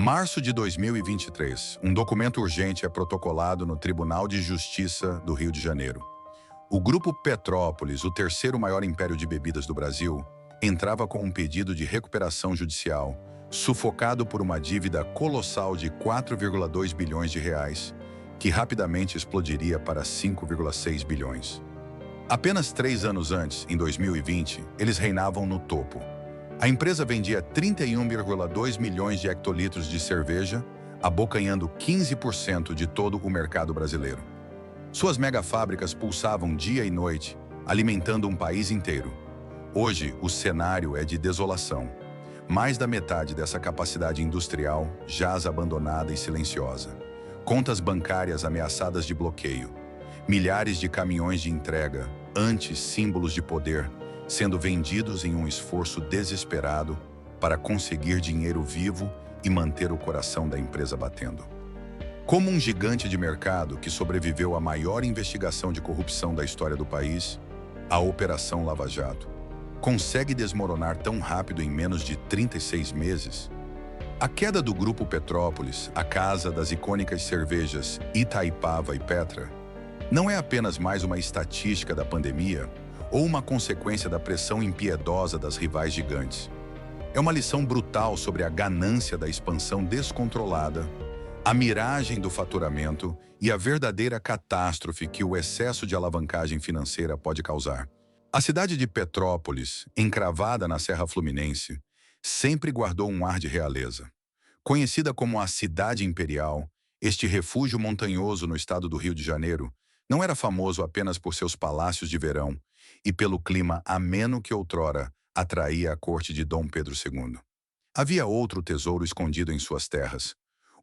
Março de 2023, um documento urgente é protocolado no Tribunal de Justiça do Rio de Janeiro. O Grupo Petrópolis, o terceiro maior império de bebidas do Brasil, entrava com um pedido de recuperação judicial, sufocado por uma dívida colossal de 4,2 bilhões de reais, que rapidamente explodiria para 5,6 bilhões. Apenas 3 anos antes, em 2020, eles reinavam no topo. A empresa vendia 31,2 milhões de hectolitros de cerveja, abocanhando 15% de todo o mercado brasileiro. Suas megafábricas pulsavam dia e noite, alimentando um país inteiro. Hoje, o cenário é de desolação. Mais da metade dessa capacidade industrial jaz abandonada e silenciosa. Contas bancárias ameaçadas de bloqueio. Milhares de caminhões de entrega, antes símbolos de poder, sendo vendidos em um esforço desesperado para conseguir dinheiro vivo e manter o coração da empresa batendo. Como um gigante de mercado que sobreviveu à maior investigação de corrupção da história do país, a Operação Lava Jato consegue desmoronar tão rápido em menos de 36 meses? A queda do Grupo Petrópolis, a casa das icônicas cervejas Itaipava e Petra, não é apenas mais uma estatística da pandemia ou uma consequência da pressão impiedosa das rivais gigantes. É uma lição brutal sobre a ganância da expansão descontrolada, a miragem do faturamento e a verdadeira catástrofe que o excesso de alavancagem financeira pode causar. A cidade de Petrópolis, encravada na Serra Fluminense, sempre guardou um ar de realeza. Conhecida como a Cidade Imperial, este refúgio montanhoso no estado do Rio de Janeiro não era famoso apenas por seus palácios de verão e pelo clima ameno que outrora atraía a corte de Dom Pedro II. Havia outro tesouro escondido em suas terras,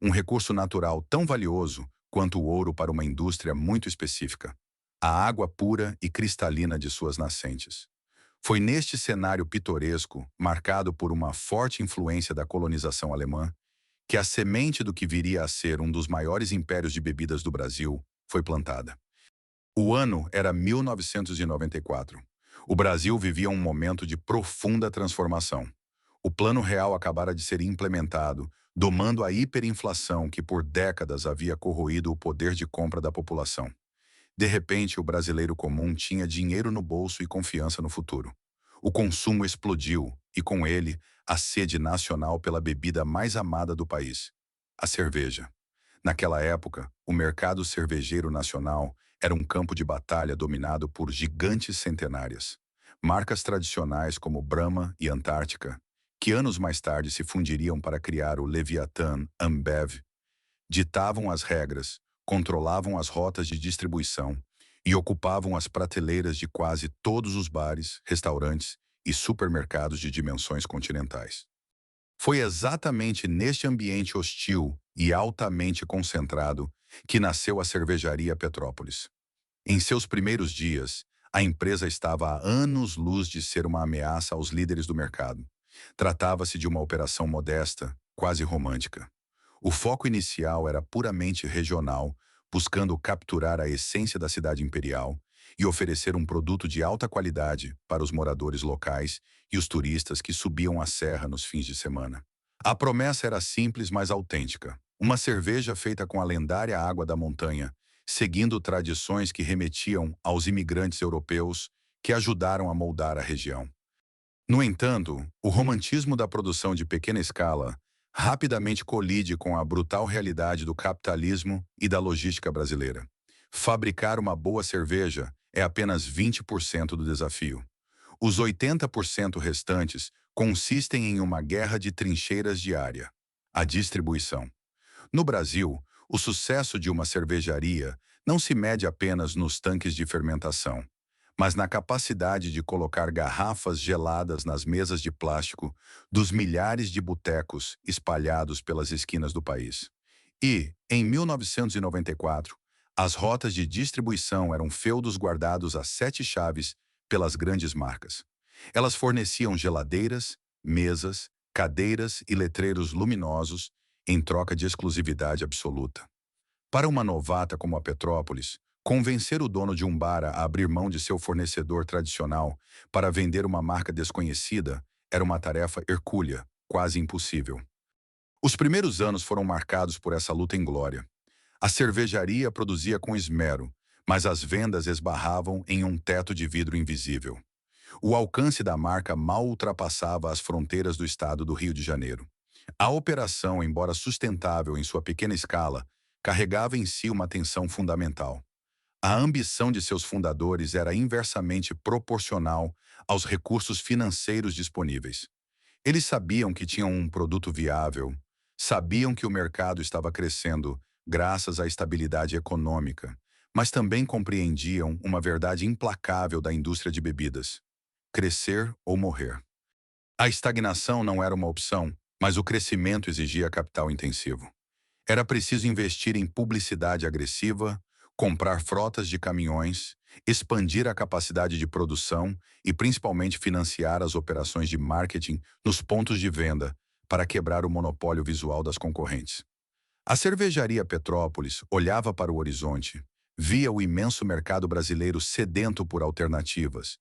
um recurso natural tão valioso quanto o ouro para uma indústria muito específica, a água pura e cristalina de suas nascentes. Foi neste cenário pitoresco, marcado por uma forte influência da colonização alemã, que a semente do que viria a ser um dos maiores impérios de bebidas do Brasil foi plantada. O ano era 1994. O Brasil vivia um momento de profunda transformação. O Plano Real acabara de ser implementado, domando a hiperinflação que por décadas havia corroído o poder de compra da população. De repente, o brasileiro comum tinha dinheiro no bolso e confiança no futuro. O consumo explodiu e, com ele, a sede nacional pela bebida mais amada do país, a cerveja. Naquela época, o mercado cervejeiro nacional era um campo de batalha dominado por gigantes centenárias. Marcas tradicionais como Brahma e Antártica, que anos mais tarde se fundiriam para criar o Leviathan Ambev, ditavam as regras, controlavam as rotas de distribuição e ocupavam as prateleiras de quase todos os bares, restaurantes e supermercados de dimensões continentais. Foi exatamente neste ambiente hostil e altamente concentrado que nasceu a Cervejaria Petrópolis. Em seus primeiros dias, a empresa estava há anos-luz de ser uma ameaça aos líderes do mercado. Tratava-se de uma operação modesta, quase romântica. O foco inicial era puramente regional, buscando capturar a essência da cidade imperial e oferecer um produto de alta qualidade para os moradores locais e os turistas que subiam a serra nos fins de semana. A promessa era simples, mas autêntica. Uma cerveja feita com a lendária água da montanha, seguindo tradições que remetiam aos imigrantes europeus que ajudaram a moldar a região. No entanto, o romantismo da produção de pequena escala rapidamente colide com a brutal realidade do capitalismo e da logística brasileira. Fabricar uma boa cerveja é apenas 20% do desafio. Os 80% restantes consistem em uma guerra de trincheiras diária, a distribuição. No Brasil, o sucesso de uma cervejaria não se mede apenas nos tanques de fermentação, mas na capacidade de colocar garrafas geladas nas mesas de plástico dos milhares de botecos espalhados pelas esquinas do país. E, em 1994, as rotas de distribuição eram feudos guardados a 7 chaves pelas grandes marcas. Elas forneciam geladeiras, mesas, cadeiras e letreiros luminosos em troca de exclusividade absoluta. Para uma novata como a Petrópolis, convencer o dono de um bar a abrir mão de seu fornecedor tradicional para vender uma marca desconhecida era uma tarefa hercúlea, quase impossível. Os primeiros anos foram marcados por essa luta inglória. A cervejaria produzia com esmero, mas as vendas esbarravam em um teto de vidro invisível. O alcance da marca mal ultrapassava as fronteiras do estado do Rio de Janeiro. A operação, embora sustentável em sua pequena escala, carregava em si uma tensão fundamental. A ambição de seus fundadores era inversamente proporcional aos recursos financeiros disponíveis. Eles sabiam que tinham um produto viável, sabiam que o mercado estava crescendo graças à estabilidade econômica, mas também compreendiam uma verdade implacável da indústria de bebidas: crescer ou morrer. A estagnação não era uma opção, mas o crescimento exigia capital intensivo. Era preciso investir em publicidade agressiva, comprar frotas de caminhões, expandir a capacidade de produção e principalmente financiar as operações de marketing nos pontos de venda para quebrar o monopólio visual das concorrentes. A cervejaria Petrópolis olhava para o horizonte, via o imenso mercado brasileiro sedento por alternativas,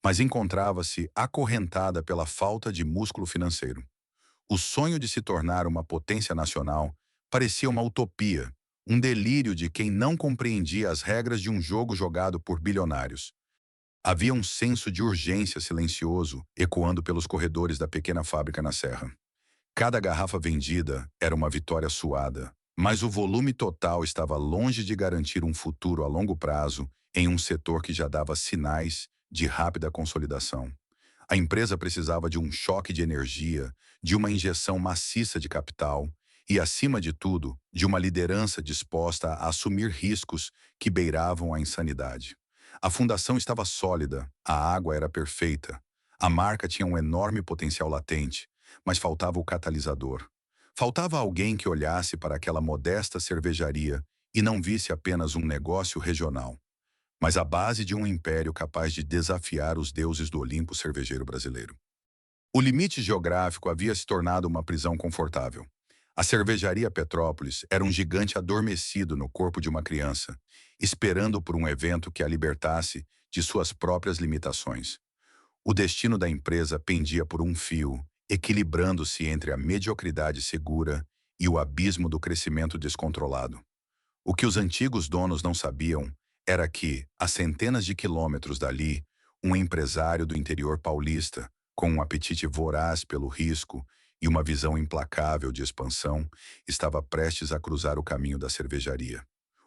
mas encontrava-se acorrentada pela falta de músculo financeiro. O sonho de se tornar uma potência nacional parecia uma utopia, um delírio de quem não compreendia as regras de um jogo jogado por bilionários. Havia um senso de urgência silencioso ecoando pelos corredores da pequena fábrica na Serra. Cada garrafa vendida era uma vitória suada, mas o volume total estava longe de garantir um futuro a longo prazo em um setor que já dava sinais de rápida consolidação. A empresa precisava de um choque de energia, de uma injeção maciça de capital e, acima de tudo, de uma liderança disposta a assumir riscos que beiravam a insanidade. A fundação estava sólida, a água era perfeita, a marca tinha um enorme potencial latente, mas faltava o catalisador. Faltava alguém que olhasse para aquela modesta cervejaria e não visse apenas um negócio regional, mas a base de um império capaz de desafiar os deuses do Olimpo cervejeiro brasileiro. O limite geográfico havia se tornado uma prisão confortável. A cervejaria Petrópolis era um gigante adormecido no corpo de uma criança, esperando por um evento que a libertasse de suas próprias limitações. O destino da empresa pendia por um fio, equilibrando-se entre a mediocridade segura e o abismo do crescimento descontrolado. O que os antigos donos não sabiam era que, a centenas de quilômetros dali, um empresário do interior paulista, com um apetite voraz pelo risco e uma visão implacável de expansão, estava prestes a cruzar o caminho da cervejaria.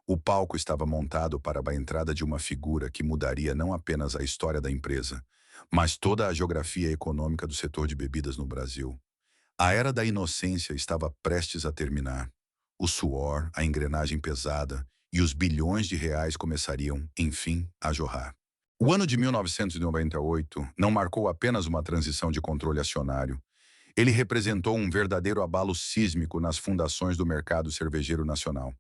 O palco estava montado para a entrada de uma figura que mudaria não apenas a história da empresa, mas toda a geografia econômica do setor de bebidas no Brasil. A era da inocência estava prestes a terminar. O suor, a engrenagem pesada e os bilhões de reais começariam, enfim, a jorrar. O ano de 1998 não marcou apenas uma transição de controle acionário. Ele representou um verdadeiro abalo sísmico nas fundações do mercado cervejeiro nacional.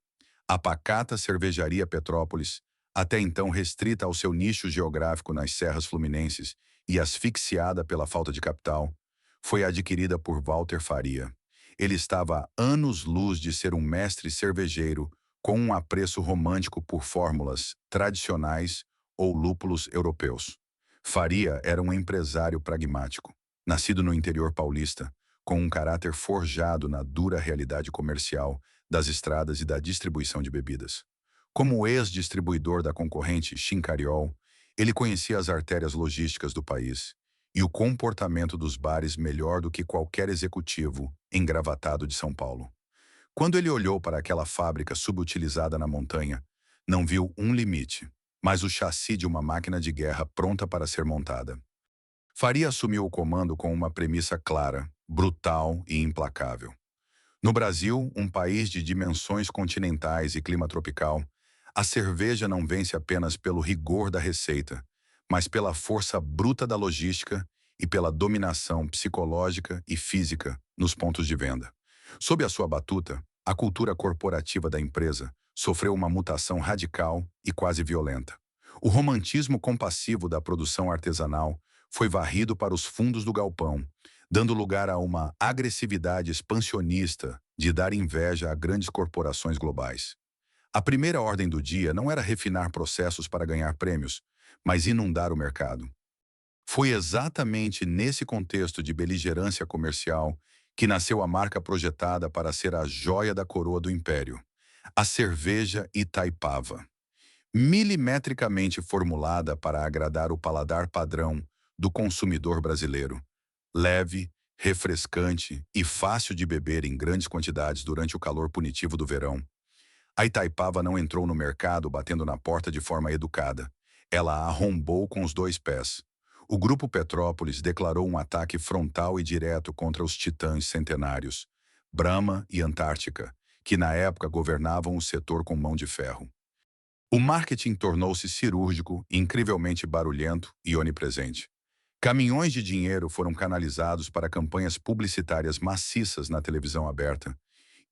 A pacata cervejaria Petrópolis, até então restrita ao seu nicho geográfico nas serras fluminenses e asfixiada pela falta de capital, foi adquirida por Walter Faria. Ele estava a anos-luz de ser um mestre cervejeiro com um apreço romântico por fórmulas tradicionais ou lúpulos europeus. Faria era um empresário pragmático, nascido no interior paulista, com um caráter forjado na dura realidade comercial das estradas e da distribuição de bebidas. Como ex-distribuidor da concorrente Chincariol, ele conhecia as artérias logísticas do país e o comportamento dos bares melhor do que qualquer executivo engravatado de São Paulo. Quando ele olhou para aquela fábrica subutilizada na montanha, não viu um limite, mas o chassi de uma máquina de guerra pronta para ser montada. Faria assumiu o comando com uma premissa clara, brutal e implacável. No Brasil, um país de dimensões continentais e clima tropical, a cerveja não vence apenas pelo rigor da receita, mas pela força bruta da logística e pela dominação psicológica e física nos pontos de venda. Sob a sua batuta, a cultura corporativa da empresa sofreu uma mutação radical e quase violenta. O romantismo compassivo da produção artesanal foi varrido para os fundos do galpão, dando lugar a uma agressividade expansionista de dar inveja a grandes corporações globais. A primeira ordem do dia não era refinar processos para ganhar prêmios, mas inundar o mercado. Foi exatamente nesse contexto de beligerância comercial que nasceu a marca projetada para ser a joia da coroa do império, a cerveja Itaipava. Milimetricamente formulada para agradar o paladar padrão do consumidor brasileiro. Leve, refrescante e fácil de beber em grandes quantidades durante o calor punitivo do verão, a Itaipava não entrou no mercado batendo na porta de forma educada. Ela a arrombou com os dois pés. O Grupo Petrópolis declarou um ataque frontal e direto contra os titãs centenários, Brahma e Antártica, que na época governavam o setor com mão de ferro. O marketing tornou-se cirúrgico, incrivelmente barulhento e onipresente. Caminhões de dinheiro foram canalizados para campanhas publicitárias maciças na televisão aberta,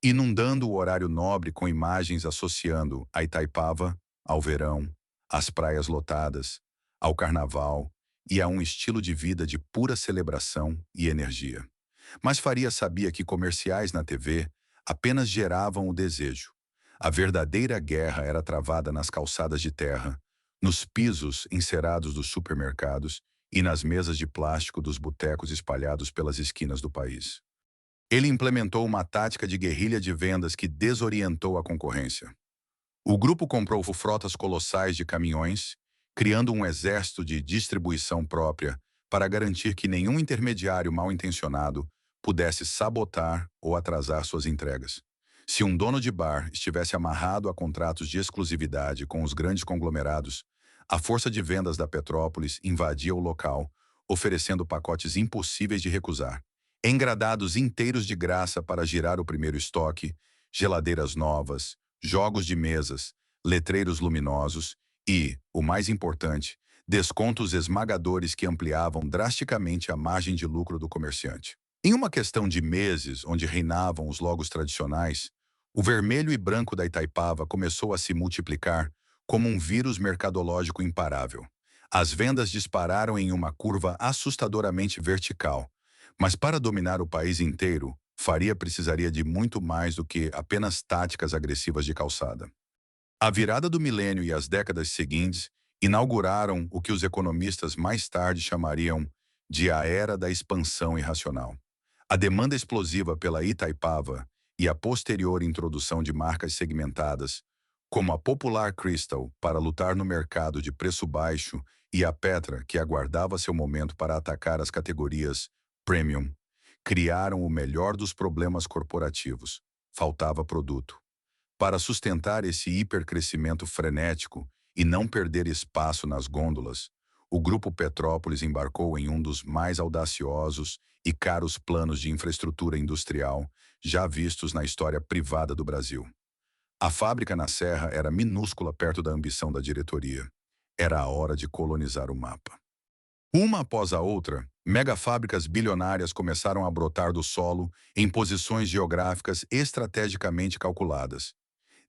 inundando o horário nobre com imagens associando a Itaipava ao verão, às praias lotadas, ao carnaval e a um estilo de vida de pura celebração e energia. Mas Faria sabia que comerciais na TV apenas geravam o desejo. A verdadeira guerra era travada nas calçadas de terra, nos pisos encerados dos supermercados e nas mesas de plástico dos botecos espalhados pelas esquinas do país. Ele implementou uma tática de guerrilha de vendas que desorientou a concorrência. O grupo comprou frotas colossais de caminhões, criando um exército de distribuição própria para garantir que nenhum intermediário mal-intencionado pudesse sabotar ou atrasar suas entregas. Se um dono de bar estivesse amarrado a contratos de exclusividade com os grandes conglomerados, a força de vendas da Petrópolis invadia o local, oferecendo pacotes impossíveis de recusar. Engradados inteiros de graça para girar o primeiro estoque, geladeiras novas, jogos de mesas, letreiros luminosos e, o mais importante, descontos esmagadores que ampliavam drasticamente a margem de lucro do comerciante. Em uma questão de meses, onde reinavam os logos tradicionais, o vermelho e branco da Itaipava começou a se multiplicar como um vírus mercadológico imparável. As vendas dispararam em uma curva assustadoramente vertical. Mas para dominar o país inteiro, Faria precisaria de muito mais do que apenas táticas agressivas de calçada. A virada do milênio e as décadas seguintes inauguraram o que os economistas mais tarde chamariam de a era da expansão irracional. A demanda explosiva pela Itaipava e a posterior introdução de marcas segmentadas, como a popular Crystal para lutar no mercado de preço baixo e a Petra, que aguardava seu momento para atacar as categorias Premium, criaram o melhor dos problemas corporativos. Faltava produto. Para sustentar esse hipercrescimento frenético e não perder espaço nas gôndolas, o Grupo Petrópolis embarcou em um dos mais audaciosos e caros planos de infraestrutura industrial já vistos na história privada do Brasil. A fábrica na Serra era minúscula perto da ambição da diretoria. Era a hora de colonizar o mapa. Uma após a outra, megafábricas bilionárias começaram a brotar do solo em posições geográficas estrategicamente calculadas,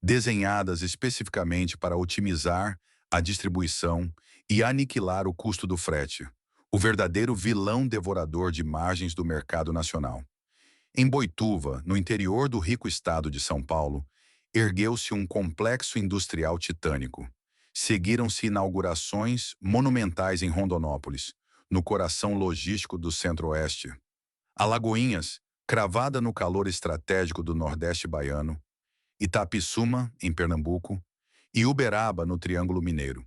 desenhadas especificamente para otimizar a distribuição e aniquilar o custo do frete, o verdadeiro vilão devorador de margens do mercado nacional. Em Boituva, no interior do rico estado de São Paulo, ergueu-se um complexo industrial titânico. Seguiram-se inaugurações monumentais em Rondonópolis, no coração logístico do Centro-Oeste. Alagoinhas, cravada no calor estratégico do Nordeste baiano, Itapissuma, em Pernambuco, e Uberaba, no Triângulo Mineiro.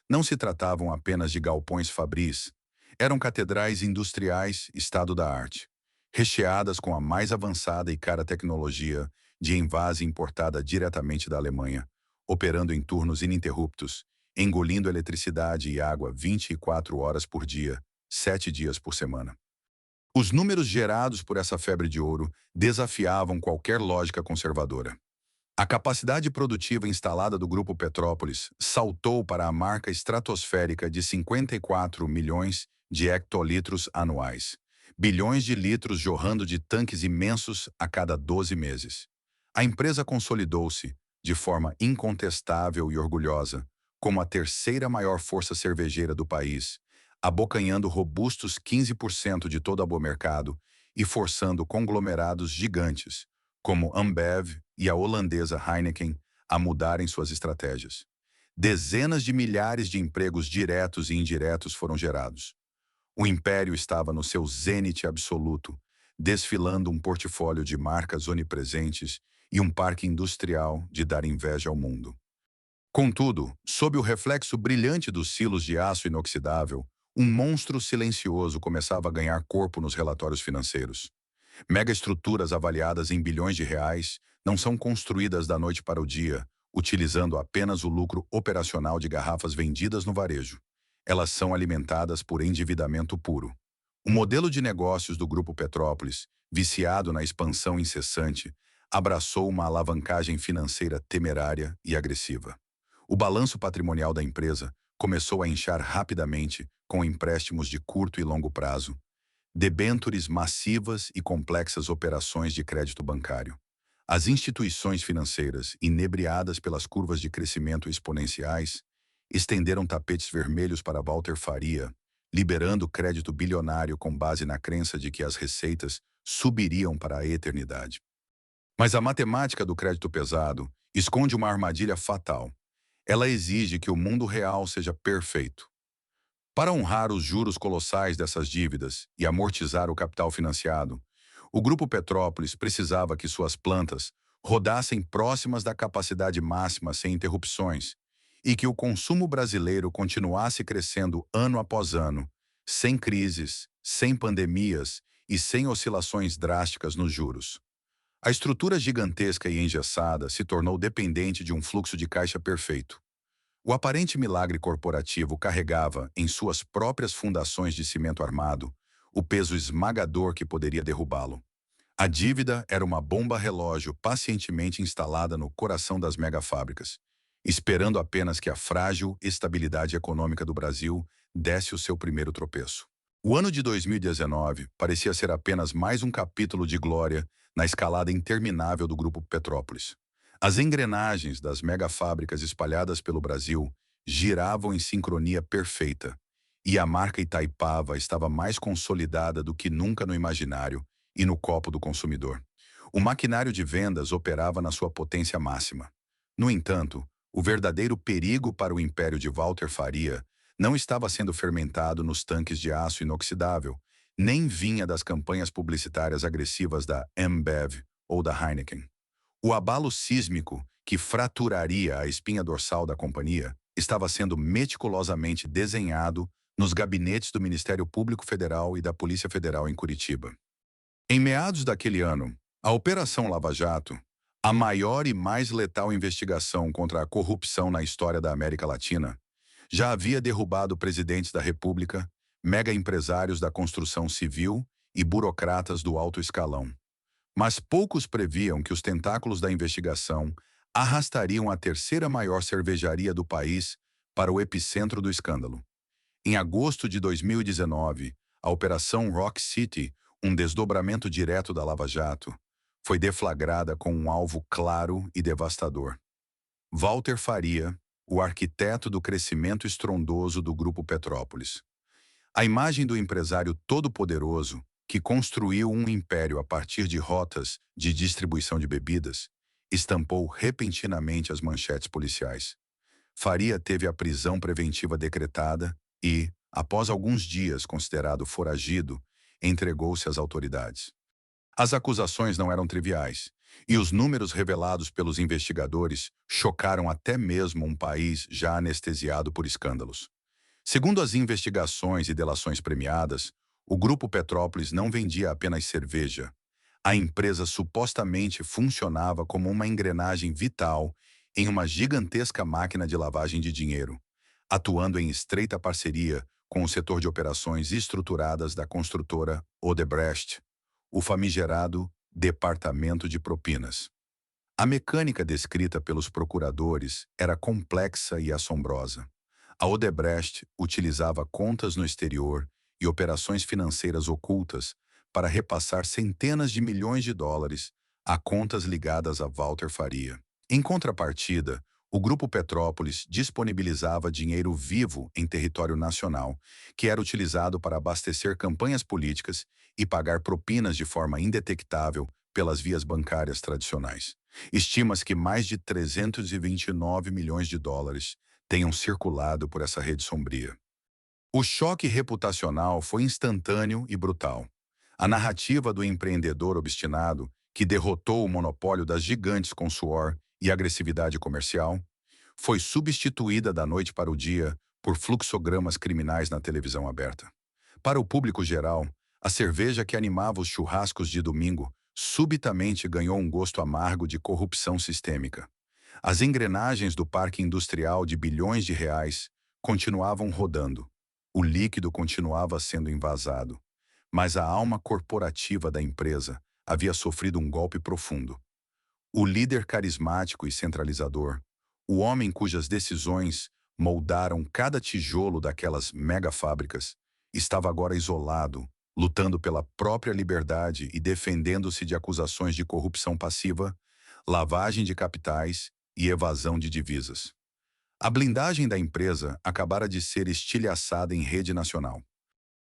Não se tratavam apenas de galpões fabris, eram catedrais industriais estado da arte, recheadas com a mais avançada e cara tecnologia de envase importada diretamente da Alemanha, operando em turnos ininterruptos, engolindo eletricidade e água 24 horas por dia, 7 dias por semana. Os números gerados por essa febre de ouro desafiavam qualquer lógica conservadora. A capacidade produtiva instalada do Grupo Petrópolis saltou para a marca estratosférica de 54 milhões de hectolitros anuais, bilhões de litros jorrando de tanques imensos a cada 12 meses. A empresa consolidou-se, de forma incontestável e orgulhosa, como a terceira maior força cervejeira do país, abocanhando robustos 15% de todo o mercado e forçando conglomerados gigantes, como Ambev e a holandesa Heineken, a mudarem suas estratégias. Dezenas de milhares de empregos diretos e indiretos foram gerados. O império estava no seu zênite absoluto, desfilando um portfólio de marcas onipresentes e um parque industrial de dar inveja ao mundo. Contudo, sob o reflexo brilhante dos silos de aço inoxidável, um monstro silencioso começava a ganhar corpo nos relatórios financeiros. Megaestruturas avaliadas em bilhões de reais não são construídas da noite para o dia, utilizando apenas o lucro operacional de garrafas vendidas no varejo. Elas são alimentadas por endividamento puro. O modelo de negócios do Grupo Petrópolis, viciado na expansão incessante, abraçou uma alavancagem financeira temerária e agressiva. O balanço patrimonial da empresa começou a inchar rapidamente com empréstimos de curto e longo prazo, debêntures massivas e complexas operações de crédito bancário. As instituições financeiras, inebriadas pelas curvas de crescimento exponenciais, estenderam tapetes vermelhos para Walter Faria, liberando crédito bilionário com base na crença de que as receitas subiriam para a eternidade. Mas a matemática do crédito pesado esconde uma armadilha fatal. Ela exige que o mundo real seja perfeito. Para honrar os juros colossais dessas dívidas e amortizar o capital financiado, o Grupo Petrópolis precisava que suas plantas rodassem próximas da capacidade máxima sem interrupções e que o consumo brasileiro continuasse crescendo ano após ano, sem crises, sem pandemias e sem oscilações drásticas nos juros. A estrutura gigantesca e engessada se tornou dependente de um fluxo de caixa perfeito. O aparente milagre corporativo carregava, em suas próprias fundações de cimento armado, o peso esmagador que poderia derrubá-lo. A dívida era uma bomba-relógio pacientemente instalada no coração das megafábricas, esperando apenas que a frágil estabilidade econômica do Brasil desse o seu primeiro tropeço. O ano de 2019 parecia ser apenas mais um capítulo de glória na escalada interminável do Grupo Petrópolis. As engrenagens das megafábricas espalhadas pelo Brasil giravam em sincronia perfeita, e a marca Itaipava estava mais consolidada do que nunca no imaginário e no copo do consumidor. O maquinário de vendas operava na sua potência máxima. No entanto, o verdadeiro perigo para o império de Walter Faria não estava sendo fermentado nos tanques de aço inoxidável, nem vinha das campanhas publicitárias agressivas da Ambev ou da Heineken. O abalo sísmico, que fraturaria a espinha dorsal da companhia, estava sendo meticulosamente desenhado nos gabinetes do Ministério Público Federal e da Polícia Federal em Curitiba. Em meados daquele ano, a Operação Lava Jato, a maior e mais letal investigação contra a corrupção na história da América Latina, já havia derrubado presidentes da República, mega-empresários da construção civil e burocratas do alto escalão. Mas poucos previam que os tentáculos da investigação arrastariam a terceira maior cervejaria do país para o epicentro do escândalo. Em agosto de 2019, a Operação Rock City, um desdobramento direto da Lava Jato, foi deflagrada com um alvo claro e devastador. Walter Faria, o arquiteto do crescimento estrondoso do Grupo Petrópolis. A imagem do empresário todo-poderoso, que construiu um império a partir de rotas de distribuição de bebidas, estampou repentinamente as manchetes policiais. Faria teve a prisão preventiva decretada e, após alguns dias considerado foragido, entregou-se às autoridades. As acusações não eram triviais, e os números revelados pelos investigadores chocaram até mesmo um país já anestesiado por escândalos. Segundo as investigações e delações premiadas, o Grupo Petrópolis não vendia apenas cerveja. A empresa supostamente funcionava como uma engrenagem vital em uma gigantesca máquina de lavagem de dinheiro, atuando em estreita parceria com o setor de operações estruturadas da construtora Odebrecht, o famigerado Departamento de Propinas. A mecânica descrita pelos procuradores era complexa e assombrosa. A Odebrecht utilizava contas no exterior e operações financeiras ocultas para repassar centenas de milhões de dólares a contas ligadas a Walter Faria. Em contrapartida, o Grupo Petrópolis disponibilizava dinheiro vivo em território nacional, que era utilizado para abastecer campanhas políticas e pagar propinas de forma indetectável pelas vias bancárias tradicionais. Estima-se que mais de 329 milhões de dólares tenham circulado por essa rede sombria. O choque reputacional foi instantâneo e brutal. A narrativa do empreendedor obstinado que derrotou o monopólio das gigantes com suor e agressividade comercial foi substituída da noite para o dia por fluxogramas criminais na televisão aberta. Para o público geral, a cerveja que animava os churrascos de domingo subitamente ganhou um gosto amargo de corrupção sistêmica. As engrenagens do parque industrial de bilhões de reais continuavam rodando. O líquido continuava sendo envasado. Mas a alma corporativa da empresa havia sofrido um golpe profundo. O líder carismático e centralizador, o homem cujas decisões moldaram cada tijolo daquelas mega fábricas, estava agora isolado, lutando pela própria liberdade e defendendo-se de acusações de corrupção passiva, lavagem de capitais e evasão de divisas. A blindagem da empresa acabara de ser estilhaçada em rede nacional.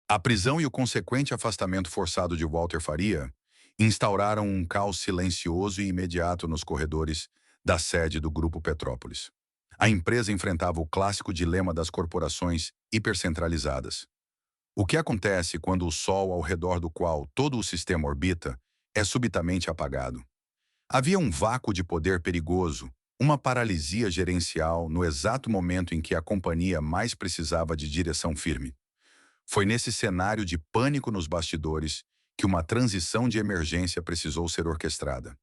A prisão e o consequente afastamento forçado de Walter Faria instauraram um caos silencioso e imediato nos corredores da sede do Grupo Petrópolis. A empresa enfrentava o clássico dilema das corporações hipercentralizadas. O que acontece quando o Sol ao redor do qual todo o sistema orbita é subitamente apagado? Havia um vácuo de poder perigoso, uma paralisia gerencial no exato momento em que a companhia mais precisava de direção firme. Foi nesse cenário de pânico nos bastidores que uma transição de emergência precisou ser orquestrada.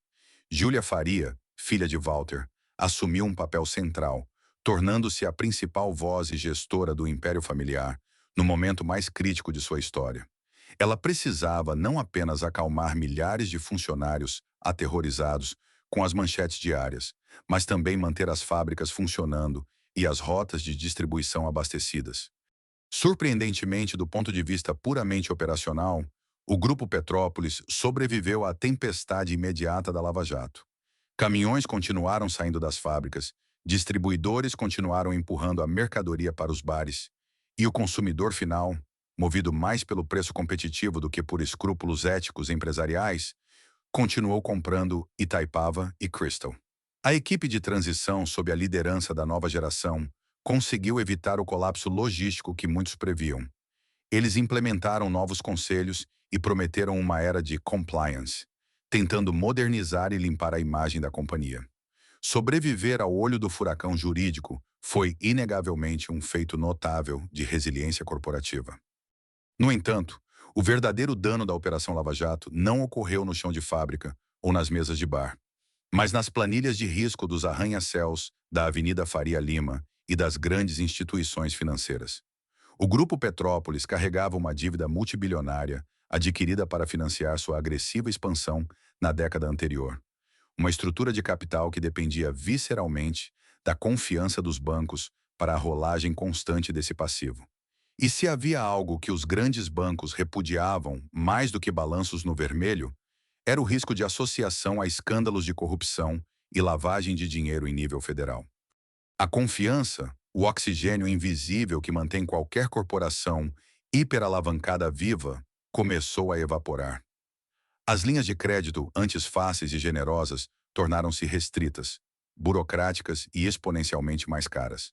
Júlia Faria, filha de Walter, assumiu um papel central, tornando-se a principal voz e gestora do império familiar no momento mais crítico de sua história. Ela precisava não apenas acalmar milhares de funcionários aterrorizados com as manchetes diárias, mas também manter as fábricas funcionando e as rotas de distribuição abastecidas. Surpreendentemente, do ponto de vista puramente operacional, o Grupo Petrópolis sobreviveu à tempestade imediata da Lava Jato. Caminhões continuaram saindo das fábricas, distribuidores continuaram empurrando a mercadoria para os bares, e o consumidor final, movido mais pelo preço competitivo do que por escrúpulos éticos empresariais, continuou comprando Itaipava e Crystal. A equipe de transição, sob a liderança da nova geração, conseguiu evitar o colapso logístico que muitos previam. Eles implementaram novos conselhos e prometeram uma era de compliance, tentando modernizar e limpar a imagem da companhia. Sobreviver ao olho do furacão jurídico foi inegavelmente um feito notável de resiliência corporativa. No entanto, o verdadeiro dano da Operação Lava Jato não ocorreu no chão de fábrica ou nas mesas de bar, mas nas planilhas de risco dos arranha-céus da Avenida Faria Lima e das grandes instituições financeiras. O Grupo Petrópolis carregava uma dívida multibilionária adquirida para financiar sua agressiva expansão na década anterior. Uma estrutura de capital que dependia visceralmente da confiança dos bancos para a rolagem constante desse passivo. E se havia algo que os grandes bancos repudiavam mais do que balanços no vermelho, era o risco de associação a escândalos de corrupção e lavagem de dinheiro em nível federal. A confiança, o oxigênio invisível que mantém qualquer corporação hiperalavancada viva, começou a evaporar. As linhas de crédito, antes fáceis e generosas, tornaram-se restritas, burocráticas e exponencialmente mais caras.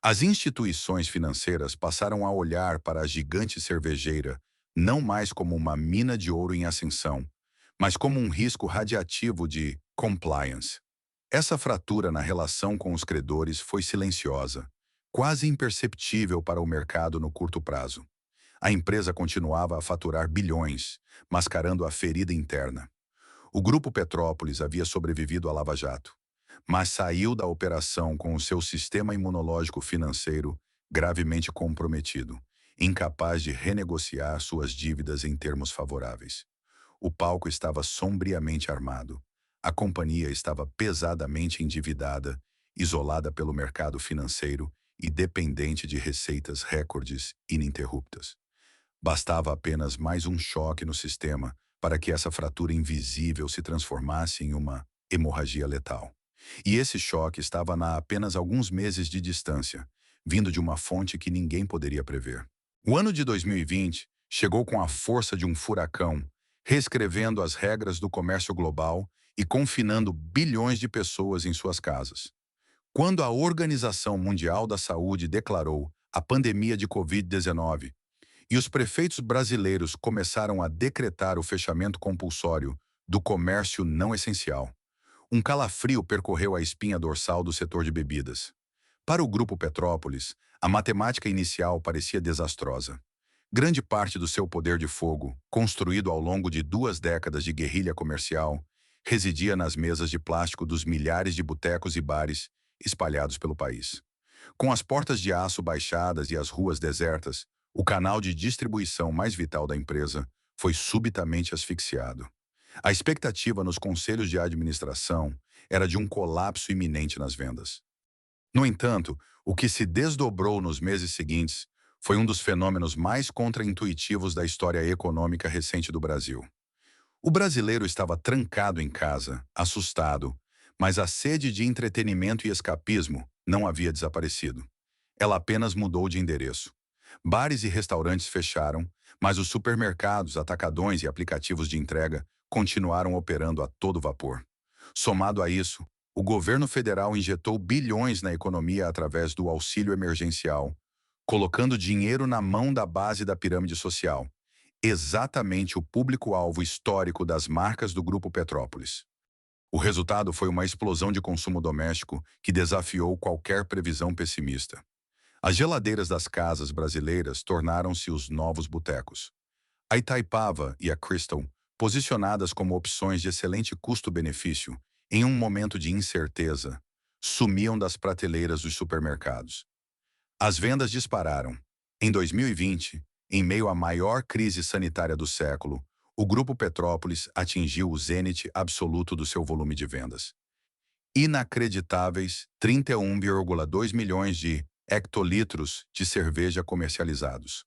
As instituições financeiras passaram a olhar para a gigante cervejeira não mais como uma mina de ouro em ascensão, mas como um risco radiativo de compliance. Essa fratura na relação com os credores foi silenciosa, quase imperceptível para o mercado no curto prazo. A empresa continuava a faturar bilhões, mascarando a ferida interna. O Grupo Petrópolis havia sobrevivido à Lava Jato, mas saiu da operação com o seu sistema imunológico financeiro gravemente comprometido, incapaz de renegociar suas dívidas em termos favoráveis. O palco estava sombriamente armado. A companhia estava pesadamente endividada, isolada pelo mercado financeiro e dependente de receitas recordes ininterruptas. Bastava apenas mais um choque no sistema para que essa fratura invisível se transformasse em uma hemorragia letal. E esse choque estava a apenas alguns meses de distância, vindo de uma fonte que ninguém poderia prever. O ano de 2020 chegou com a força de um furacão, reescrevendo as regras do comércio global e confinando bilhões de pessoas em suas casas. Quando a Organização Mundial da Saúde declarou a pandemia de Covid-19 e os prefeitos brasileiros começaram a decretar o fechamento compulsório do comércio não essencial. Um calafrio percorreu a espinha dorsal do setor de bebidas. Para o Grupo Petrópolis, a matemática inicial parecia desastrosa. Grande parte do seu poder de fogo, construído ao longo de 2 décadas de guerrilha comercial, residia nas mesas de plástico dos milhares de botecos e bares espalhados pelo país. Com as portas de aço baixadas e as ruas desertas, o canal de distribuição mais vital da empresa foi subitamente asfixiado. A expectativa nos conselhos de administração era de um colapso iminente nas vendas. No entanto, o que se desdobrou nos meses seguintes foi um dos fenômenos mais contraintuitivos da história econômica recente do Brasil. O brasileiro estava trancado em casa, assustado, mas a sede de entretenimento e escapismo não havia desaparecido. Ela apenas mudou de endereço. Bares e restaurantes fecharam, mas os supermercados, atacadões e aplicativos de entrega continuaram operando a todo vapor. Somado a isso, o governo federal injetou bilhões na economia através do auxílio emergencial, colocando dinheiro na mão da base da pirâmide social, exatamente o público-alvo histórico das marcas do Grupo Petrópolis. O resultado foi uma explosão de consumo doméstico que desafiou qualquer previsão pessimista. As geladeiras das casas brasileiras tornaram-se os novos botecos. A Itaipava e a Crystal, posicionadas como opções de excelente custo-benefício, em um momento de incerteza, sumiam das prateleiras dos supermercados. As vendas dispararam. Em 2020, em meio à maior crise sanitária do século, o Grupo Petrópolis atingiu o zênite absoluto do seu volume de vendas. Inacreditáveis 31,2 milhões de hectolitros de cerveja comercializados.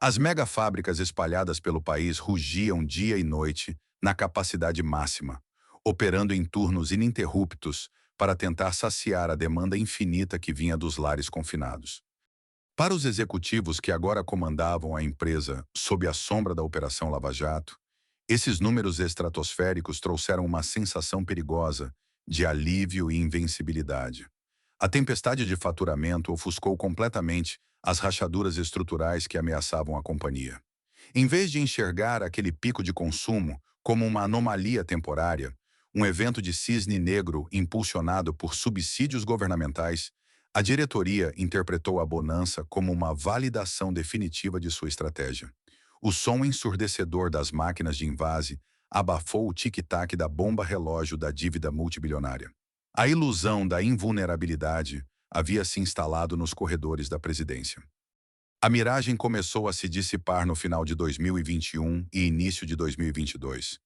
As megafábricas espalhadas pelo país rugiam dia e noite na capacidade máxima, operando em turnos ininterruptos para tentar saciar a demanda infinita que vinha dos lares confinados. Para os executivos que agora comandavam a empresa sob a sombra da Operação Lava Jato, esses números estratosféricos trouxeram uma sensação perigosa de alívio e invencibilidade. A tempestade de faturamento ofuscou completamente as rachaduras estruturais que ameaçavam a companhia. Em vez de enxergar aquele pico de consumo como uma anomalia temporária, um evento de cisne negro impulsionado por subsídios governamentais, a diretoria interpretou a bonança como uma validação definitiva de sua estratégia. O som ensurdecedor das máquinas de invase abafou o tic-tac da bomba-relógio da dívida multibilionária. A ilusão da invulnerabilidade havia se instalado nos corredores da presidência. A miragem começou a se dissipar no final de 2021 e início de 2022.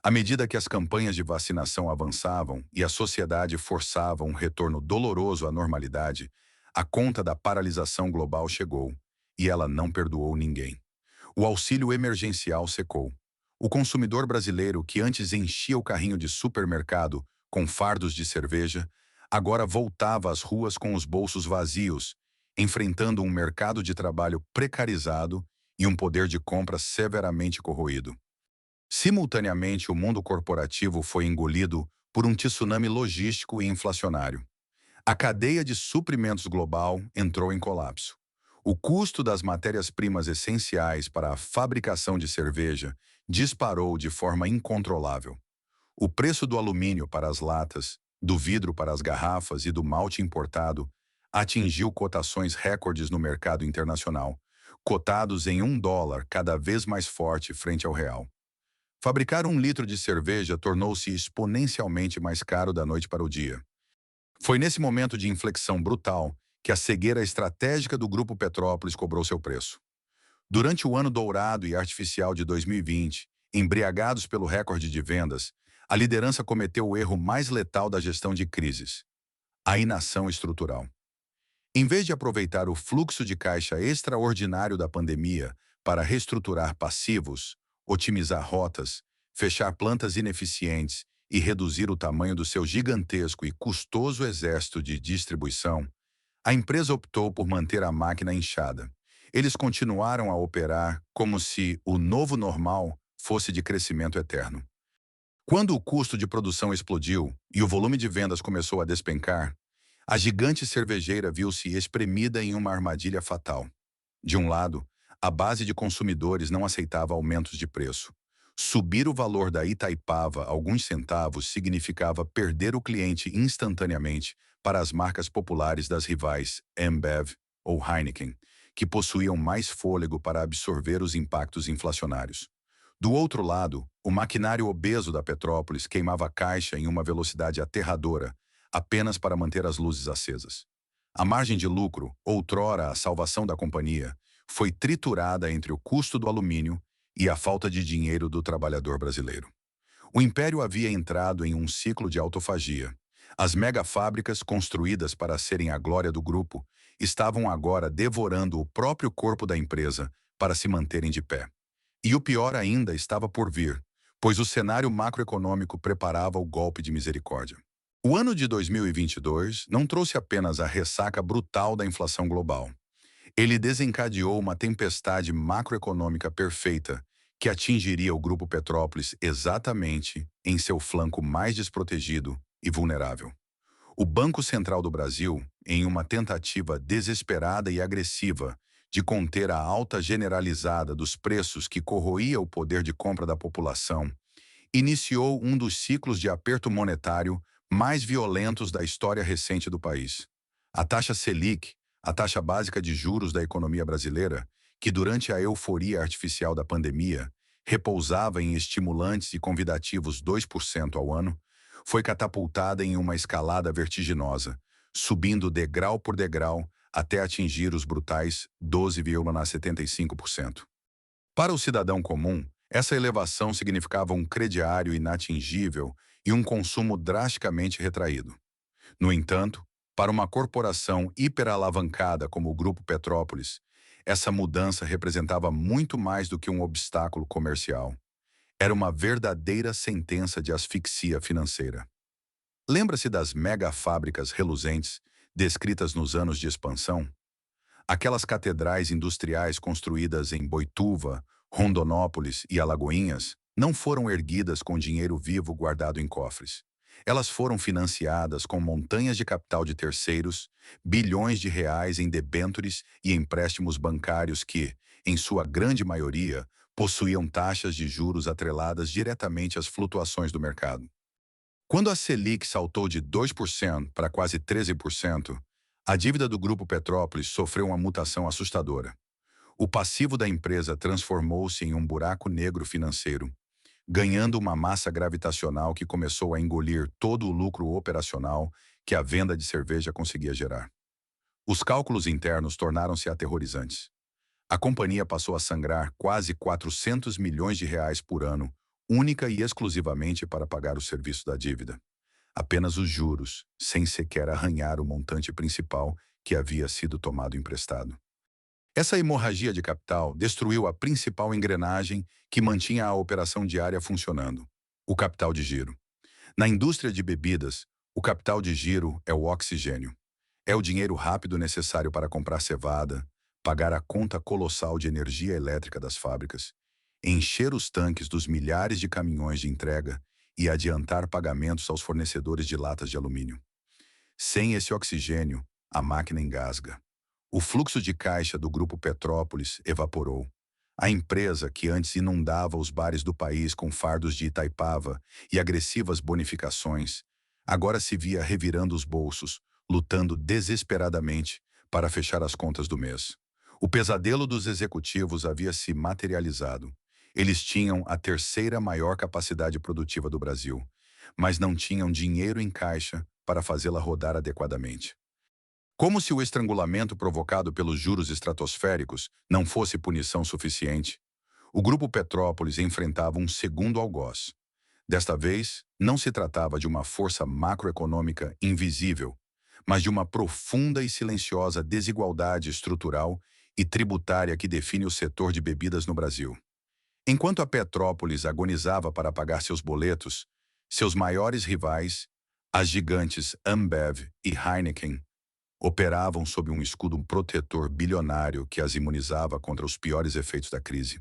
À medida que as campanhas de vacinação avançavam e a sociedade forçava um retorno doloroso à normalidade, a conta da paralisação global chegou, e ela não perdoou ninguém. O auxílio emergencial secou. O consumidor brasileiro, que antes enchia o carrinho de supermercado com fardos de cerveja, agora voltava às ruas com os bolsos vazios, enfrentando um mercado de trabalho precarizado e um poder de compra severamente corroído. Simultaneamente, o mundo corporativo foi engolido por um tsunami logístico e inflacionário. A cadeia de suprimentos global entrou em colapso. O custo das matérias-primas essenciais para a fabricação de cerveja disparou de forma incontrolável. O preço do alumínio para as latas, do vidro para as garrafas e do malte importado atingiu cotações recordes no mercado internacional, cotados em $1 cada vez mais forte frente ao real. Fabricar 1 litro de cerveja tornou-se exponencialmente mais caro da noite para o dia. Foi nesse momento de inflexão brutal que a cegueira estratégica do Grupo Petrópolis cobrou seu preço. Durante o ano dourado e artificial de 2020, embriagados pelo recorde de vendas, a liderança cometeu o erro mais letal da gestão de crises: a inação estrutural. Em vez de aproveitar o fluxo de caixa extraordinário da pandemia para reestruturar passivos, otimizar rotas, fechar plantas ineficientes e reduzir o tamanho do seu gigantesco e custoso exército de distribuição, a empresa optou por manter a máquina inchada. Eles continuaram a operar como se o novo normal fosse de crescimento eterno. Quando o custo de produção explodiu e o volume de vendas começou a despencar, a gigante cervejeira viu-se espremida em uma armadilha fatal. De um lado, A base de consumidores não aceitava aumentos de preço. Subir o valor da Itaipava alguns centavos significava perder o cliente instantaneamente para as marcas populares das rivais Ambev ou Heineken, que possuíam mais fôlego para absorver os impactos inflacionários. Do outro lado, o maquinário obeso da Petrópolis queimava a caixa em uma velocidade aterradora, apenas para manter as luzes acesas. A margem de lucro, outrora a salvação da companhia, foi triturada entre o custo do alumínio e a falta de dinheiro do trabalhador brasileiro. O império havia entrado em um ciclo de autofagia. As megafábricas, construídas para serem a glória do grupo, estavam agora devorando o próprio corpo da empresa para se manterem de pé. E o pior ainda estava por vir, pois o cenário macroeconômico preparava o golpe de misericórdia. O ano de 2022 não trouxe apenas a ressaca brutal da inflação global. Ele desencadeou uma tempestade macroeconômica perfeita que atingiria o Grupo Petrópolis exatamente em seu flanco mais desprotegido e vulnerável. O Banco Central do Brasil, em uma tentativa desesperada e agressiva de conter a alta generalizada dos preços que corroía o poder de compra da população, iniciou um dos ciclos de aperto monetário mais violentos da história recente do país. A taxa Selic, a taxa básica de juros da economia brasileira, que durante a euforia artificial da pandemia repousava em estimulantes e convidativos 2% ao ano, foi catapultada em uma escalada vertiginosa, subindo degrau por degrau até atingir os brutais 12,75%. Para o cidadão comum, essa elevação significava um crediário inatingível e um consumo drasticamente retraído. No entanto, para uma corporação hiperalavancada como o Grupo Petrópolis, essa mudança representava muito mais do que um obstáculo comercial. Era uma verdadeira sentença de asfixia financeira. Lembra-se das megafábricas reluzentes descritas nos anos de expansão? Aquelas catedrais industriais construídas em Boituva, Rondonópolis e Alagoinhas não foram erguidas com dinheiro vivo guardado em cofres. Elas foram financiadas com montanhas de capital de terceiros, bilhões de reais em debêntures e empréstimos bancários que, em sua grande maioria, possuíam taxas de juros atreladas diretamente às flutuações do mercado. Quando a Selic saltou de 2% para quase 13%, a dívida do Grupo Petrópolis sofreu uma mutação assustadora. O passivo da empresa transformou-se em um buraco negro financeiro, ganhando uma massa gravitacional que começou a engolir todo o lucro operacional que a venda de cerveja conseguia gerar. Os cálculos internos tornaram-se aterrorizantes. A companhia passou a sangrar quase 400 milhões de reais por ano, única e exclusivamente para pagar o serviço da dívida. Apenas os juros, sem sequer arranhar o montante principal que havia sido tomado emprestado. Essa hemorragia de capital destruiu a principal engrenagem que mantinha a operação diária funcionando: o capital de giro. Na indústria de bebidas, o capital de giro é o oxigênio. É o dinheiro rápido necessário para comprar cevada, pagar a conta colossal de energia elétrica das fábricas, encher os tanques dos milhares de caminhões de entrega e adiantar pagamentos aos fornecedores de latas de alumínio. Sem esse oxigênio, a máquina engasga. O fluxo de caixa do Grupo Petrópolis evaporou. A empresa, que antes inundava os bares do país com fardos de Itaipava e agressivas bonificações, agora se via revirando os bolsos, lutando desesperadamente para fechar as contas do mês. O pesadelo dos executivos havia se materializado. Eles tinham a terceira maior capacidade produtiva do Brasil, mas não tinham dinheiro em caixa para fazê-la rodar adequadamente. Como se o estrangulamento provocado pelos juros estratosféricos não fosse punição suficiente, o Grupo Petrópolis enfrentava um segundo algoz. Desta vez, não se tratava de uma força macroeconômica invisível, mas de uma profunda e silenciosa desigualdade estrutural e tributária que define o setor de bebidas no Brasil. Enquanto a Petrópolis agonizava para pagar seus boletos, seus maiores rivais, as gigantes Ambev e Heineken, operavam sob um escudo protetor bilionário que as imunizava contra os piores efeitos da crise.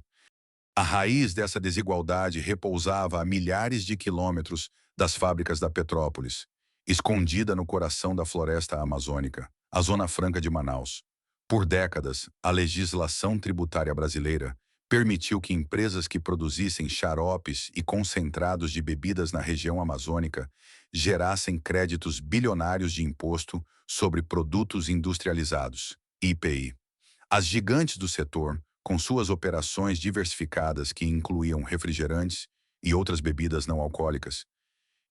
A raiz dessa desigualdade repousava a milhares de quilômetros das fábricas da Petrópolis, escondida no coração da floresta amazônica, a Zona Franca de Manaus. Por décadas, a legislação tributária brasileira permitiu que empresas que produzissem xaropes e concentrados de bebidas na região amazônica gerassem créditos bilionários de imposto sobre produtos industrializados, IPI. As gigantes do setor, com suas operações diversificadas que incluíam refrigerantes e outras bebidas não alcoólicas,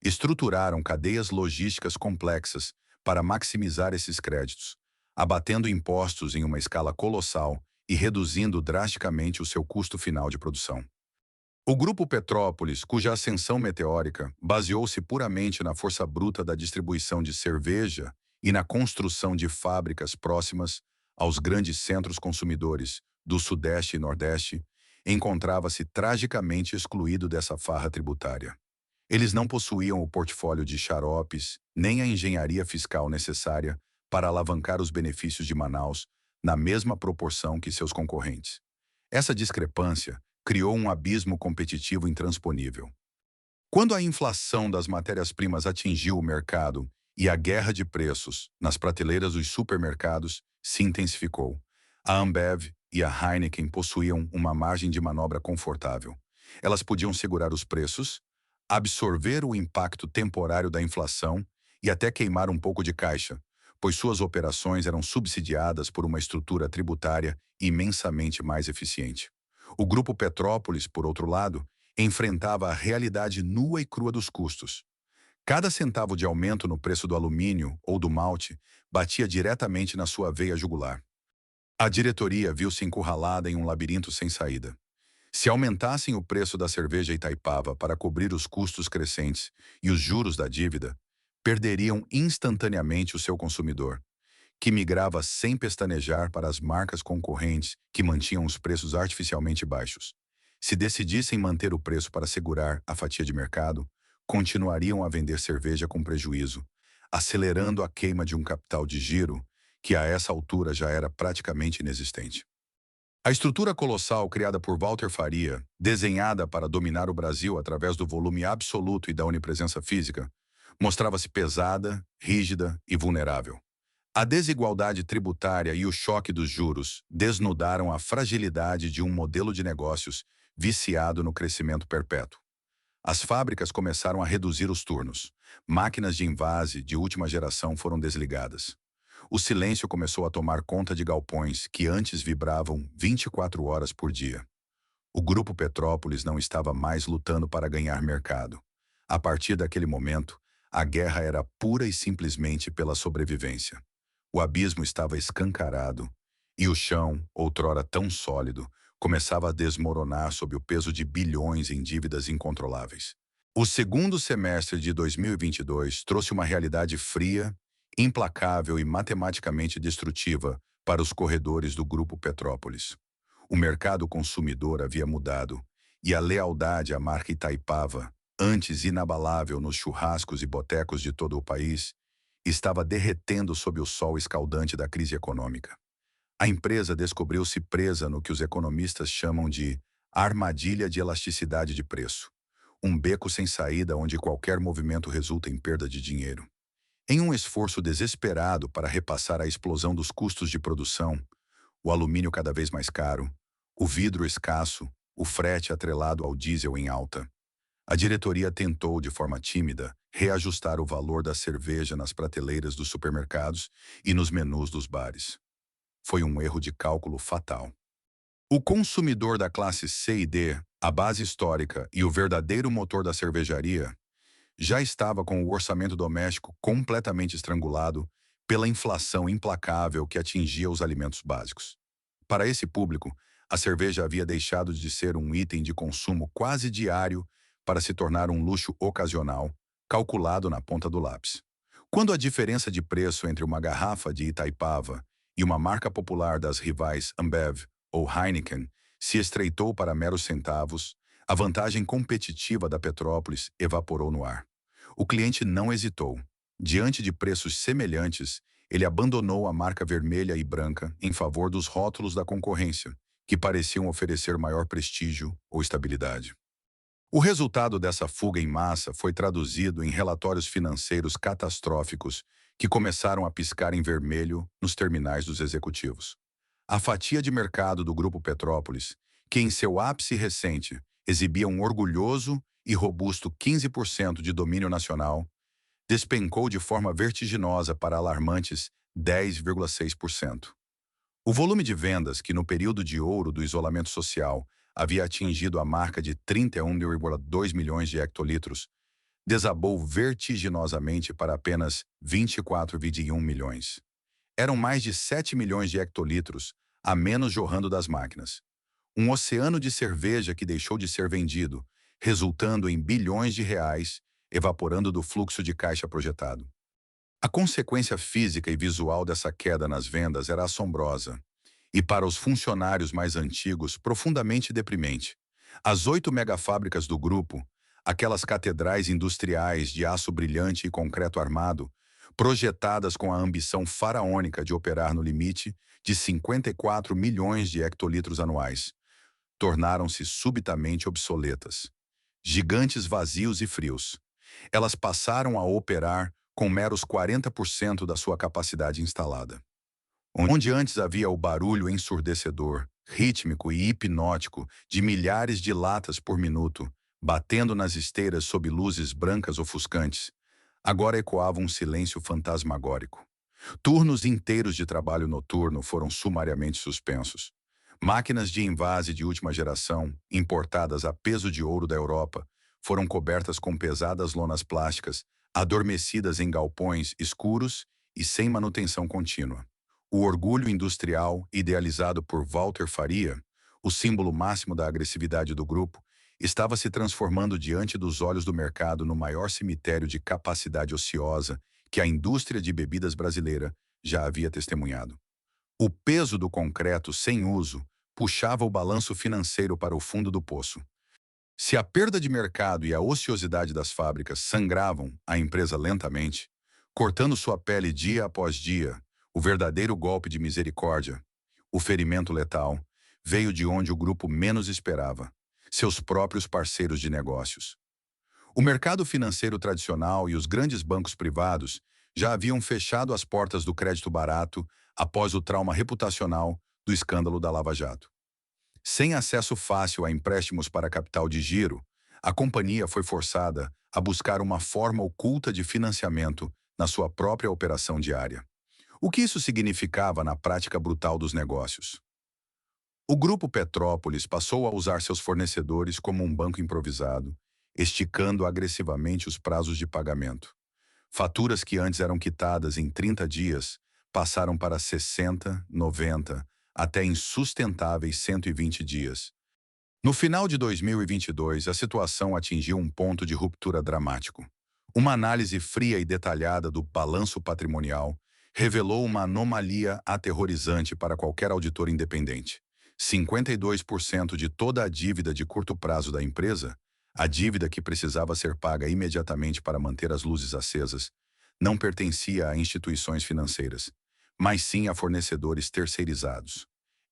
estruturaram cadeias logísticas complexas para maximizar esses créditos, abatendo impostos em uma escala colossal e reduzindo drasticamente o seu custo final de produção. O Grupo Petrópolis, cuja ascensão meteórica baseou-se puramente na força bruta da distribuição de cerveja e na construção de fábricas próximas aos grandes centros consumidores do Sudeste e Nordeste, encontrava-se tragicamente excluído dessa farra tributária. Eles não possuíam o portfólio de xaropes, nem a engenharia fiscal necessária para alavancar os benefícios de Manaus na mesma proporção que seus concorrentes. Essa discrepância criou um abismo competitivo intransponível. Quando a inflação das matérias-primas atingiu o mercado e a guerra de preços nas prateleiras dos supermercados se intensificou, a Ambev e a Heineken possuíam uma margem de manobra confortável. Elas podiam segurar os preços, absorver o impacto temporário da inflação e até queimar um pouco de caixa, pois suas operações eram subsidiadas por uma estrutura tributária imensamente mais eficiente. O Grupo Petrópolis, por outro lado, enfrentava a realidade nua e crua dos custos. Cada centavo de aumento no preço do alumínio ou do malte batia diretamente na sua veia jugular. A diretoria viu-se encurralada em um labirinto sem saída. Se aumentassem o preço da cerveja Itaipava para cobrir os custos crescentes e os juros da dívida, perderiam instantaneamente o seu consumidor, que migrava sem pestanejar para as marcas concorrentes que mantinham os preços artificialmente baixos. Se decidissem manter o preço para segurar a fatia de mercado, continuariam a vender cerveja com prejuízo, acelerando a queima de um capital de giro que a essa altura já era praticamente inexistente. A estrutura colossal criada por Walter Faria, desenhada para dominar o Brasil através do volume absoluto e da onipresença física, mostrava-se pesada, rígida e vulnerável. A desigualdade tributária e o choque dos juros desnudaram a fragilidade de um modelo de negócios viciado no crescimento perpétuo. As fábricas começaram a reduzir os turnos. Máquinas de envase de última geração foram desligadas. O silêncio começou a tomar conta de galpões que antes vibravam 24 horas por dia. O Grupo Petrópolis não estava mais lutando para ganhar mercado. A partir daquele momento, a guerra era pura e simplesmente pela sobrevivência. O abismo estava escancarado e o chão, outrora tão sólido, começava a desmoronar sob o peso de bilhões em dívidas incontroláveis. O segundo semestre de 2022 trouxe uma realidade fria, implacável e matematicamente destrutiva para os corredores do Grupo Petrópolis. O mercado consumidor havia mudado e a lealdade à marca Itaipava, antes inabalável nos churrascos e botecos de todo o país, estava derretendo sob o sol escaldante da crise econômica. A empresa descobriu-se presa no que os economistas chamam de armadilha de elasticidade de preço, um beco sem saída onde qualquer movimento resulta em perda de dinheiro. Em um esforço desesperado para repassar a explosão dos custos de produção, o alumínio cada vez mais caro, o vidro escasso, o frete atrelado ao diesel em alta, a diretoria tentou, de forma tímida, reajustar o valor da cerveja nas prateleiras dos supermercados e nos menus dos bares. Foi um erro de cálculo fatal. O consumidor da classe C e D, a base histórica e o verdadeiro motor da cervejaria, já estava com o orçamento doméstico completamente estrangulado pela inflação implacável que atingia os alimentos básicos. Para esse público, a cerveja havia deixado de ser um item de consumo quase diário para se tornar um luxo ocasional, calculado na ponta do lápis. Quando a diferença de preço entre uma garrafa de Itaipava e uma marca popular das rivais Ambev ou Heineken se estreitou para meros centavos, a vantagem competitiva da Petrópolis evaporou no ar. O cliente não hesitou. Diante de preços semelhantes, ele abandonou a marca vermelha e branca em favor dos rótulos da concorrência, que pareciam oferecer maior prestígio ou estabilidade. O resultado dessa fuga em massa foi traduzido em relatórios financeiros catastróficos que começaram a piscar em vermelho nos terminais dos executivos. A fatia de mercado do Grupo Petrópolis, que em seu ápice recente exibia um orgulhoso e robusto 15% de domínio nacional, despencou de forma vertiginosa para alarmantes 10,6%. O volume de vendas, que no período de ouro do isolamento social havia atingido a marca de 31,2 milhões de hectolitros, desabou vertiginosamente para apenas 24,1 milhões. Eram mais de 7 milhões de hectolitros a menos jorrando das máquinas. Um oceano de cerveja que deixou de ser vendido, resultando em bilhões de reais, evaporando do fluxo de caixa projetado. A consequência física e visual dessa queda nas vendas era assombrosa, e para os funcionários mais antigos, profundamente deprimente. As 8 megafábricas do grupo, aquelas catedrais industriais de aço brilhante e concreto armado, projetadas com a ambição faraônica de operar no limite de 54 milhões de hectolitros anuais, tornaram-se subitamente obsoletas. Gigantes vazios e frios. Elas passaram a operar com meros 40% da sua capacidade instalada. Onde antes havia o barulho ensurdecedor, rítmico e hipnótico de milhares de latas por minuto, batendo nas esteiras sob luzes brancas ofuscantes, agora ecoava um silêncio fantasmagórico. Turnos inteiros de trabalho noturno foram sumariamente suspensos. Máquinas de envase de última geração, importadas a peso de ouro da Europa, foram cobertas com pesadas lonas plásticas, adormecidas em galpões escuros e sem manutenção contínua. O orgulho industrial, idealizado por Walter Faria, o símbolo máximo da agressividade do grupo, estava se transformando diante dos olhos do mercado no maior cemitério de capacidade ociosa que a indústria de bebidas brasileira já havia testemunhado. O peso do concreto sem uso puxava o balanço financeiro para o fundo do poço. Se a perda de mercado e a ociosidade das fábricas sangravam a empresa lentamente, cortando sua pele dia após dia, o verdadeiro golpe de misericórdia, o ferimento letal, veio de onde o grupo menos esperava, seus próprios parceiros de negócios. O mercado financeiro tradicional e os grandes bancos privados já haviam fechado as portas do crédito barato após o trauma reputacional do escândalo da Lava Jato. Sem acesso fácil a empréstimos para capital de giro, a companhia foi forçada a buscar uma forma oculta de financiamento na sua própria operação diária. O que isso significava na prática brutal dos negócios? O Grupo Petrópolis passou a usar seus fornecedores como um banco improvisado, esticando agressivamente os prazos de pagamento. Faturas que antes eram quitadas em 30 dias passaram para 60, 90, até insustentáveis 120 dias. No final de 2022, a situação atingiu um ponto de ruptura dramático. Uma análise fria e detalhada do balanço patrimonial revelou uma anomalia aterrorizante para qualquer auditor independente. 52% de toda a dívida de curto prazo da empresa, a dívida que precisava ser paga imediatamente para manter as luzes acesas, não pertencia a instituições financeiras, mas sim a fornecedores terceirizados.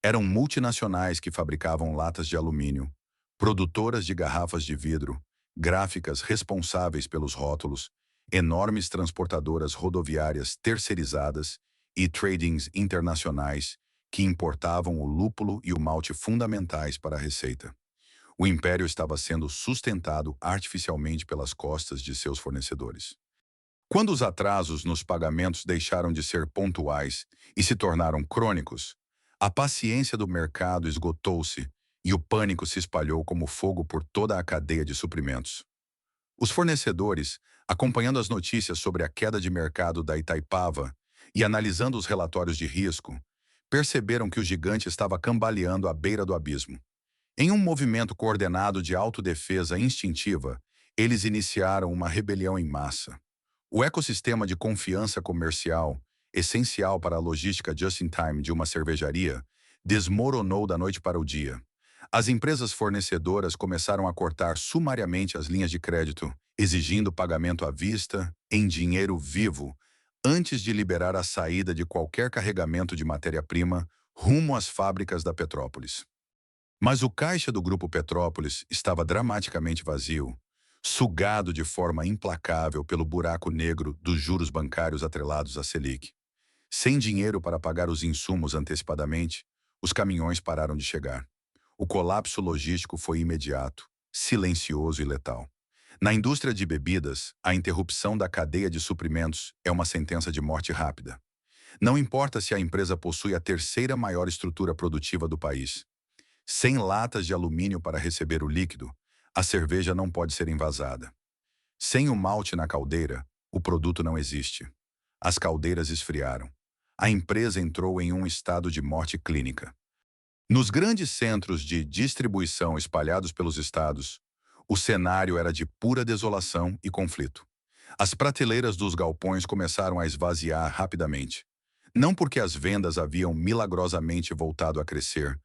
Eram multinacionais que fabricavam latas de alumínio, produtoras de garrafas de vidro, gráficas responsáveis pelos rótulos, enormes transportadoras rodoviárias terceirizadas e tradings internacionais que importavam o lúpulo e o malte fundamentais para a receita. O império estava sendo sustentado artificialmente pelas costas de seus fornecedores. Quando os atrasos nos pagamentos deixaram de ser pontuais e se tornaram crônicos, a paciência do mercado esgotou-se e o pânico se espalhou como fogo por toda a cadeia de suprimentos. Os fornecedores, acompanhando as notícias sobre a queda de mercado da Itaipava e analisando os relatórios de risco, perceberam que o gigante estava cambaleando à beira do abismo. Em um movimento coordenado de autodefesa instintiva, eles iniciaram uma rebelião em massa. O ecossistema de confiança comercial, essencial para a logística just-in-time de uma cervejaria, desmoronou da noite para o dia. As empresas fornecedoras começaram a cortar sumariamente as linhas de crédito, exigindo pagamento à vista, em dinheiro vivo, antes de liberar a saída de qualquer carregamento de matéria-prima rumo às fábricas da Petrópolis. Mas o caixa do Grupo Petrópolis estava dramaticamente vazio, sugado de forma implacável pelo buraco negro dos juros bancários atrelados à Selic. Sem dinheiro para pagar os insumos antecipadamente, Os caminhões pararam de chegar. O colapso logístico foi imediato, silencioso e letal. Na indústria de bebidas, a interrupção da cadeia de suprimentos é uma sentença de morte rápida. Não importa se a empresa possui a terceira maior estrutura produtiva do país. Sem latas de alumínio para receber o líquido, a cerveja não pode ser envasada. Sem o malte na caldeira, o produto não existe. As caldeiras esfriaram. A empresa entrou em um estado de morte clínica. Nos grandes centros de distribuição espalhados pelos estados, o cenário era de pura desolação e conflito. As prateleiras dos galpões começaram a esvaziar rapidamente. Não porque as vendas haviam milagrosamente voltado a crescer,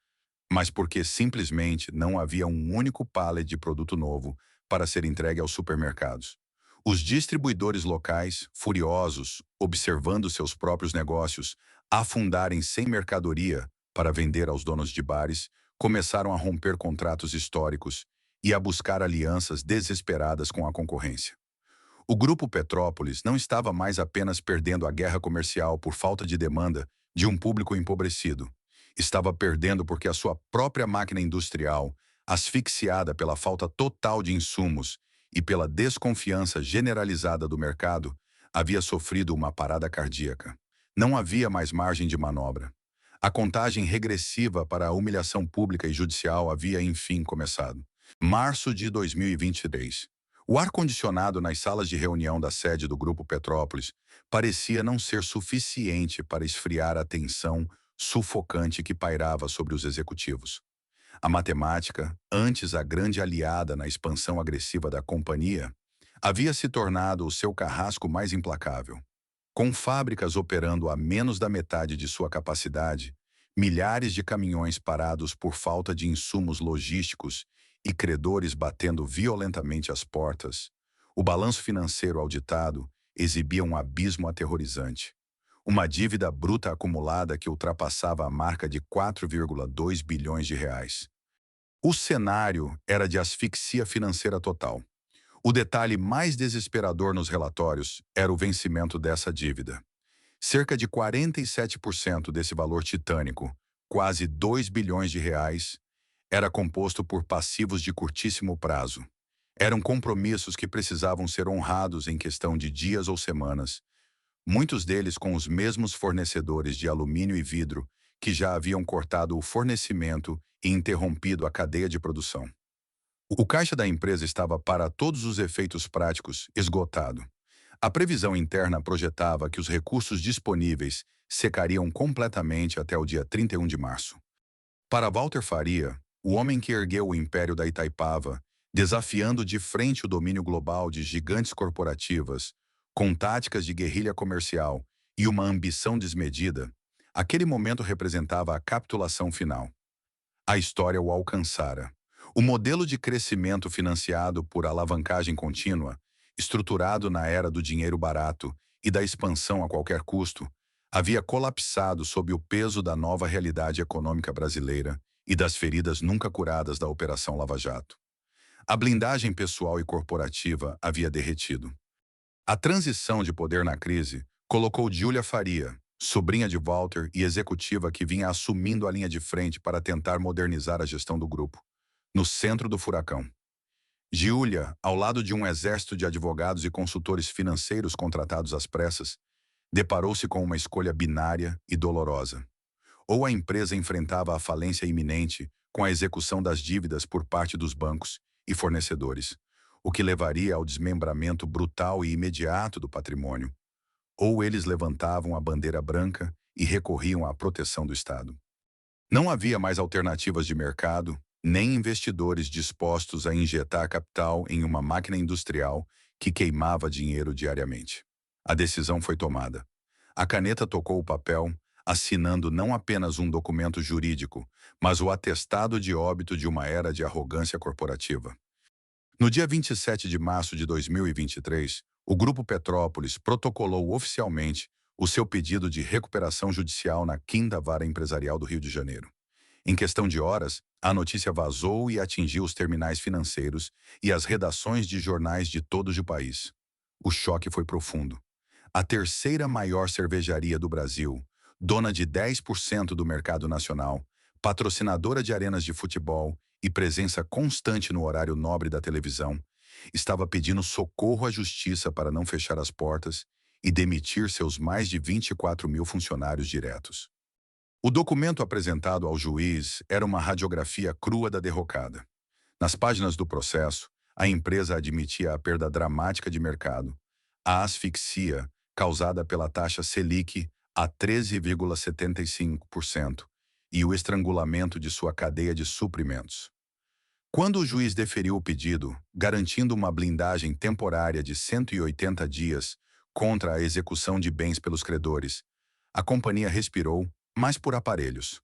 mas porque simplesmente não havia um único pallet de produto novo para ser entregue aos supermercados. Os distribuidores locais, furiosos, observando seus próprios negócios afundarem sem mercadoria para vender aos donos de bares, começaram a romper contratos históricos e a buscar alianças desesperadas com a concorrência. O Grupo Petrópolis não estava mais apenas perdendo a guerra comercial por falta de demanda de um público empobrecido. Estava perdendo porque a sua própria máquina industrial, asfixiada pela falta total de insumos e pela desconfiança generalizada do mercado, havia sofrido uma parada cardíaca. Não havia mais margem de manobra. A contagem regressiva para a humilhação pública e judicial havia, enfim, começado. Março de 2023. O ar-condicionado nas salas de reunião da sede do Grupo Petrópolis parecia não ser suficiente para esfriar a tensão sufocante que pairava sobre os executivos. A matemática, antes a grande aliada na expansão agressiva da companhia, havia se tornado o seu carrasco mais implacável. Com fábricas operando a menos da metade de sua capacidade, milhares de caminhões parados por falta de insumos logísticos e credores batendo violentamente as portas, o balanço financeiro auditado exibia um abismo aterrorizante. Uma dívida bruta acumulada que ultrapassava a marca de 4,2 bilhões de reais. O cenário era de asfixia financeira total. O detalhe mais desesperador nos relatórios era o vencimento dessa dívida. Cerca de 47% desse valor titânico, quase 2 bilhões de reais, era composto por passivos de curtíssimo prazo. Eram compromissos que precisavam ser honrados em questão de dias ou semanas, muitos deles com os mesmos fornecedores de alumínio e vidro que já haviam cortado o fornecimento e interrompido a cadeia de produção. O caixa da empresa estava, para todos os efeitos práticos, esgotado. A previsão interna projetava que os recursos disponíveis secariam completamente até o dia 31 de março. Para Walter Faria, o homem que ergueu o império da Itaipava, desafiando de frente o domínio global de gigantes corporativas, com táticas de guerrilha comercial e uma ambição desmedida, aquele momento representava a capitulação final. A história o alcançara. O modelo de crescimento financiado por alavancagem contínua, estruturado na era do dinheiro barato e da expansão a qualquer custo, havia colapsado sob o peso da nova realidade econômica brasileira e das feridas nunca curadas da Operação Lava Jato. A blindagem pessoal e corporativa havia derretido. A transição de poder na crise colocou Giulia Faria, sobrinha de Walter e executiva que vinha assumindo a linha de frente para tentar modernizar a gestão do grupo, no centro do furacão. Giulia, ao lado de um exército de advogados e consultores financeiros contratados às pressas, deparou-se com uma escolha binária e dolorosa. Ou a empresa enfrentava a falência iminente com a execução das dívidas por parte dos bancos e fornecedores, o que levaria ao desmembramento brutal e imediato do patrimônio, ou eles levantavam a bandeira branca e recorriam à proteção do Estado. Não havia mais alternativas de mercado, nem investidores dispostos a injetar capital em uma máquina industrial que queimava dinheiro diariamente. A decisão foi tomada. A caneta tocou o papel, assinando não apenas um documento jurídico, mas o atestado de óbito de uma era de arrogância corporativa. No dia 27 de março de 2023, o Grupo Petrópolis protocolou oficialmente o seu pedido de recuperação judicial na 5ª Vara Empresarial do Rio de Janeiro. Em questão de horas, a notícia vazou e atingiu os terminais financeiros e as redações de jornais de todo o país. O choque foi profundo. A terceira maior cervejaria do Brasil, dona de 10% do mercado nacional, patrocinadora de arenas de futebol e presença constante no horário nobre da televisão, estava pedindo socorro à justiça para não fechar as portas e demitir seus mais de 24 mil funcionários diretos. O documento apresentado ao juiz era uma radiografia crua da derrocada. Nas páginas do processo, a empresa admitia a perda dramática de mercado, a asfixia causada pela taxa Selic a 13,75% e o estrangulamento de sua cadeia de suprimentos. Quando o juiz deferiu o pedido, garantindo uma blindagem temporária de 180 dias contra a execução de bens pelos credores, a companhia respirou, mas por aparelhos.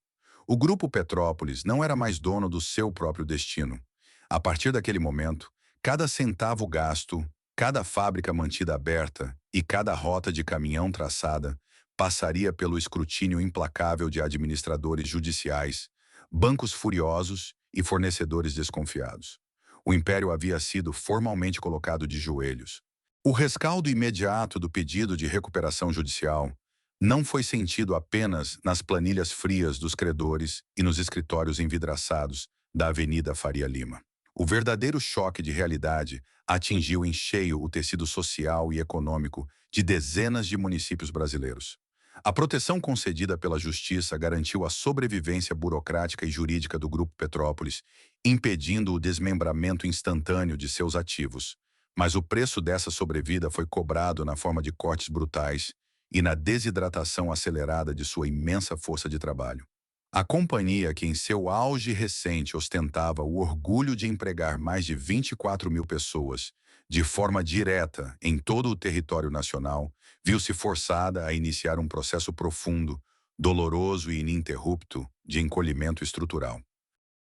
O Grupo Petrópolis não era mais dono do seu próprio destino. A partir daquele momento, cada centavo gasto, cada fábrica mantida aberta e cada rota de caminhão traçada passaria pelo escrutínio implacável de administradores judiciais, bancos furiosos e fornecedores desconfiados. O império havia sido formalmente colocado de joelhos. O rescaldo imediato do pedido de recuperação judicial não foi sentido apenas nas planilhas frias dos credores e nos escritórios envidraçados da Avenida Faria Lima. O verdadeiro choque de realidade atingiu em cheio o tecido social e econômico de dezenas de municípios brasileiros. A proteção concedida pela Justiça garantiu a sobrevivência burocrática e jurídica do Grupo Petrópolis, impedindo o desmembramento instantâneo de seus ativos. Mas o preço dessa sobrevida foi cobrado na forma de cortes brutais e na desidratação acelerada de sua imensa força de trabalho. A companhia, que em seu auge recente ostentava o orgulho de empregar mais de 24 mil pessoas, de forma direta em todo o território nacional, viu-se forçada a iniciar um processo profundo, doloroso e ininterrupto de encolhimento estrutural.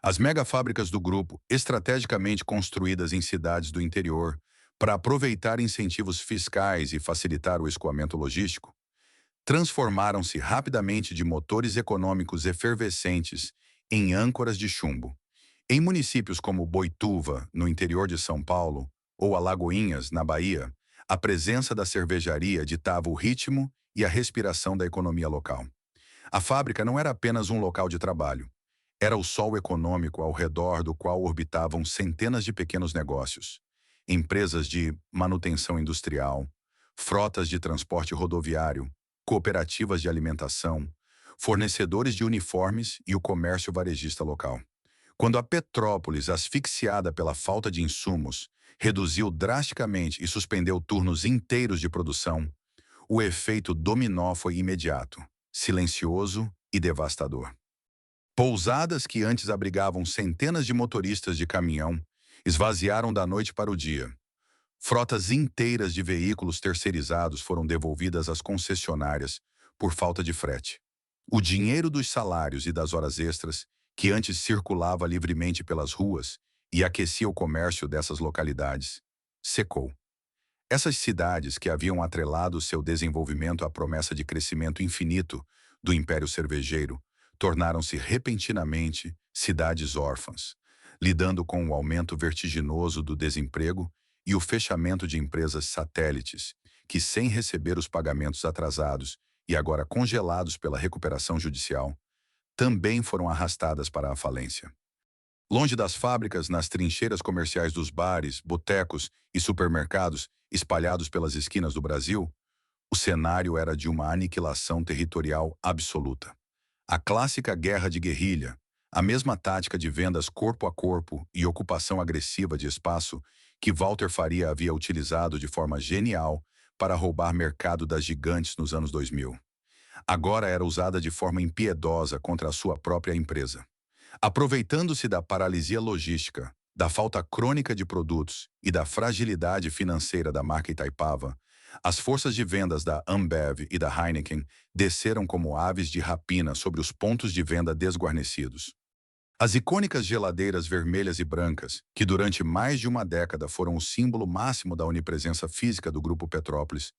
As megafábricas do grupo, estrategicamente construídas em cidades do interior, para aproveitar incentivos fiscais e facilitar o escoamento logístico, transformaram-se rapidamente de motores econômicos efervescentes em âncoras de chumbo. Em municípios como Boituva, no interior de São Paulo, ou Alagoinhas, na Bahia, a presença da cervejaria ditava o ritmo e a respiração da economia local. A fábrica não era apenas um local de trabalho. Era o sol econômico ao redor do qual orbitavam centenas de pequenos negócios, empresas de manutenção industrial, frotas de transporte rodoviário, cooperativas de alimentação, fornecedores de uniformes e o comércio varejista local. Quando a Petrópolis, asfixiada pela falta de insumos, reduziu drasticamente e suspendeu turnos inteiros de produção, o efeito dominó foi imediato, silencioso e devastador. Pousadas que antes abrigavam centenas de motoristas de caminhão esvaziaram da noite para o dia. Frotas inteiras de veículos terceirizados foram devolvidas às concessionárias por falta de frete. O dinheiro dos salários e das horas extras, que antes circulava livremente pelas ruas e aquecia o comércio dessas localidades, secou. Essas cidades, que haviam atrelado seu desenvolvimento à promessa de crescimento infinito do império cervejeiro, tornaram-se repentinamente cidades órfãs, lidando com o aumento vertiginoso do desemprego e o fechamento de empresas satélites, que, sem receber os pagamentos atrasados e agora congelados pela recuperação judicial, também foram arrastadas para a falência. Longe das fábricas, nas trincheiras comerciais dos bares, botecos e supermercados espalhados pelas esquinas do Brasil, o cenário era de uma aniquilação territorial absoluta. A clássica guerra de guerrilha, a mesma tática de vendas corpo a corpo e ocupação agressiva de espaço que Walter Faria havia utilizado de forma genial para roubar mercado das gigantes nos anos 2000. Agora era usada de forma impiedosa contra a sua própria empresa. Aproveitando-se da paralisia logística, da falta crônica de produtos e da fragilidade financeira da marca Itaipava, as forças de vendas da Ambev e da Heineken desceram como aves de rapina sobre os pontos de venda desguarnecidos. As icônicas geladeiras vermelhas e brancas, que durante mais de uma década foram o símbolo máximo da onipresença física do Grupo Petrópolis,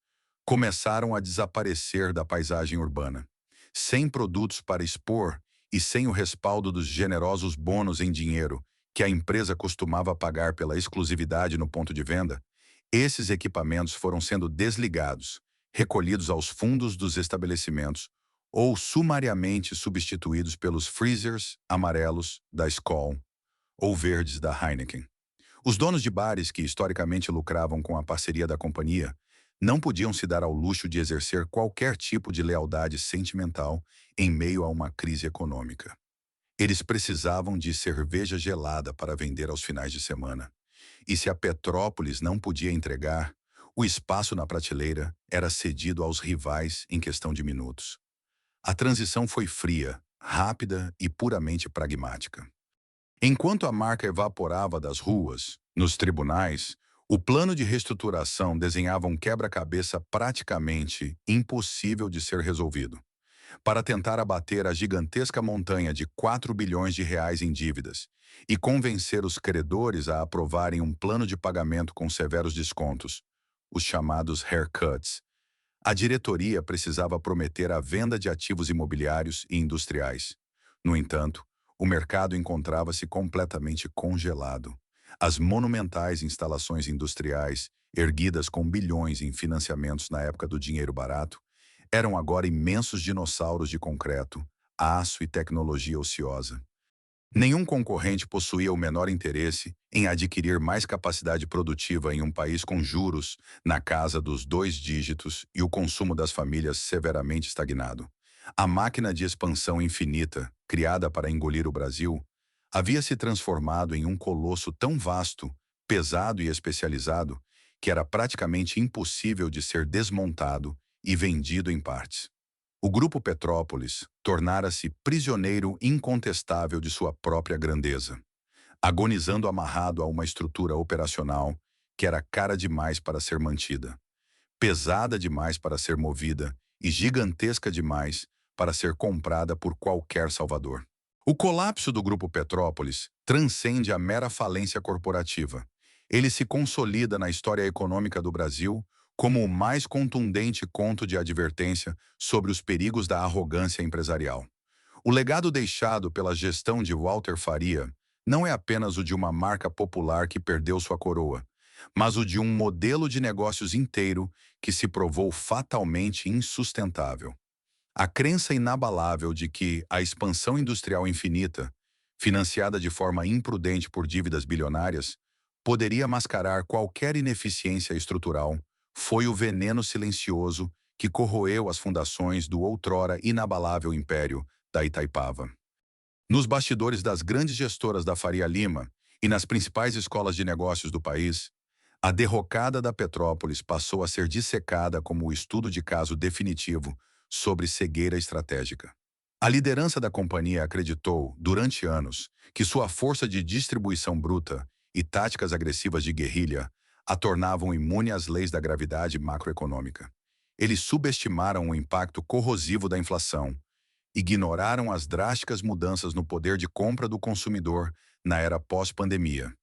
começaram a desaparecer da paisagem urbana. Sem produtos para expor e sem o respaldo dos generosos bônus em dinheiro que a empresa costumava pagar pela exclusividade no ponto de venda, esses equipamentos foram sendo desligados, recolhidos aos fundos dos estabelecimentos ou sumariamente substituídos pelos freezers amarelos da Skol ou verdes da Heineken. Os donos de bares que historicamente lucravam com a parceria da companhia não podiam se dar ao luxo de exercer qualquer tipo de lealdade sentimental em meio a uma crise econômica. Eles precisavam de cerveja gelada para vender aos finais de semana. E se a Petrópolis não podia entregar, o espaço na prateleira era cedido aos rivais em questão de minutos. A transição foi fria, rápida e puramente pragmática. Enquanto a marca evaporava das ruas, nos tribunais, o plano de reestruturação desenhava um quebra-cabeça praticamente impossível de ser resolvido. Para tentar abater a gigantesca montanha de 4 bilhões de reais em dívidas e convencer os credores a aprovarem um plano de pagamento com severos descontos, os chamados haircuts, a diretoria precisava prometer a venda de ativos imobiliários e industriais. No entanto, o mercado encontrava-se completamente congelado. As monumentais instalações industriais, erguidas com bilhões em financiamentos na época do dinheiro barato, eram agora imensos dinossauros de concreto, aço e tecnologia ociosa. Nenhum concorrente possuía o menor interesse em adquirir mais capacidade produtiva em um país com juros na casa dos 2 dígitos e o consumo das famílias severamente estagnado. A máquina de expansão infinita, criada para engolir o Brasil, havia se transformado em um colosso tão vasto, pesado e especializado que era praticamente impossível de ser desmontado e vendido em partes. O Grupo Petrópolis tornara-se prisioneiro incontestável de sua própria grandeza, agonizando amarrado a uma estrutura operacional que era cara demais para ser mantida, pesada demais para ser movida e gigantesca demais para ser comprada por qualquer salvador. O colapso do Grupo Petrópolis transcende a mera falência corporativa. Ele se consolida na história econômica do Brasil como o mais contundente conto de advertência sobre os perigos da arrogância empresarial. O legado deixado pela gestão de Walter Faria não é apenas o de uma marca popular que perdeu sua coroa, mas o de um modelo de negócios inteiro que se provou fatalmente insustentável. A crença inabalável de que a expansão industrial infinita, financiada de forma imprudente por dívidas bilionárias, poderia mascarar qualquer ineficiência estrutural, foi o veneno silencioso que corroeu as fundações do outrora inabalável império da Itaipava. Nos bastidores das grandes gestoras da Faria Lima e nas principais escolas de negócios do país, a derrocada da Petrópolis passou a ser dissecada como o estudo de caso definitivo sobre cegueira estratégica. A liderança da companhia acreditou, durante anos, que sua força de distribuição bruta e táticas agressivas de guerrilha a tornavam imune às leis da gravidade macroeconômica. Eles subestimaram o impacto corrosivo da inflação, ignoraram as drásticas mudanças no poder de compra do consumidor na era pós-pandemia.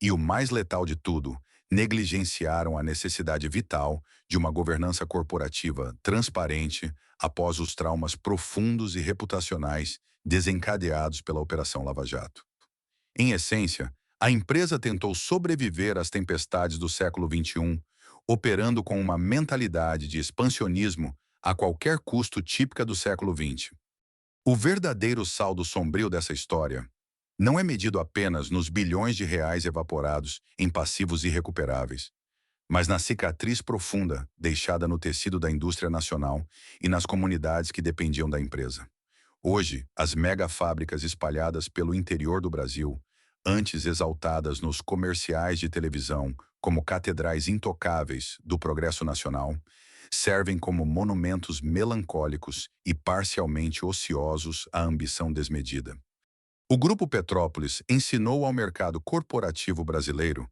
E o mais letal de tudo, negligenciaram a necessidade vital de uma governança corporativa transparente após os traumas profundos e reputacionais desencadeados pela Operação Lava Jato. Em essência, a empresa tentou sobreviver às tempestades do século XXI, operando com uma mentalidade de expansionismo a qualquer custo típica do século XX. O verdadeiro saldo sombrio dessa história não é medido apenas nos bilhões de reais evaporados em passivos irrecuperáveis, mas na cicatriz profunda deixada no tecido da indústria nacional e nas comunidades que dependiam da empresa. Hoje, as megafábricas espalhadas pelo interior do Brasil, antes exaltadas nos comerciais de televisão como catedrais intocáveis do progresso nacional, servem como monumentos melancólicos e parcialmente ociosos à ambição desmedida. O Grupo Petrópolis ensinou ao mercado corporativo brasileiro,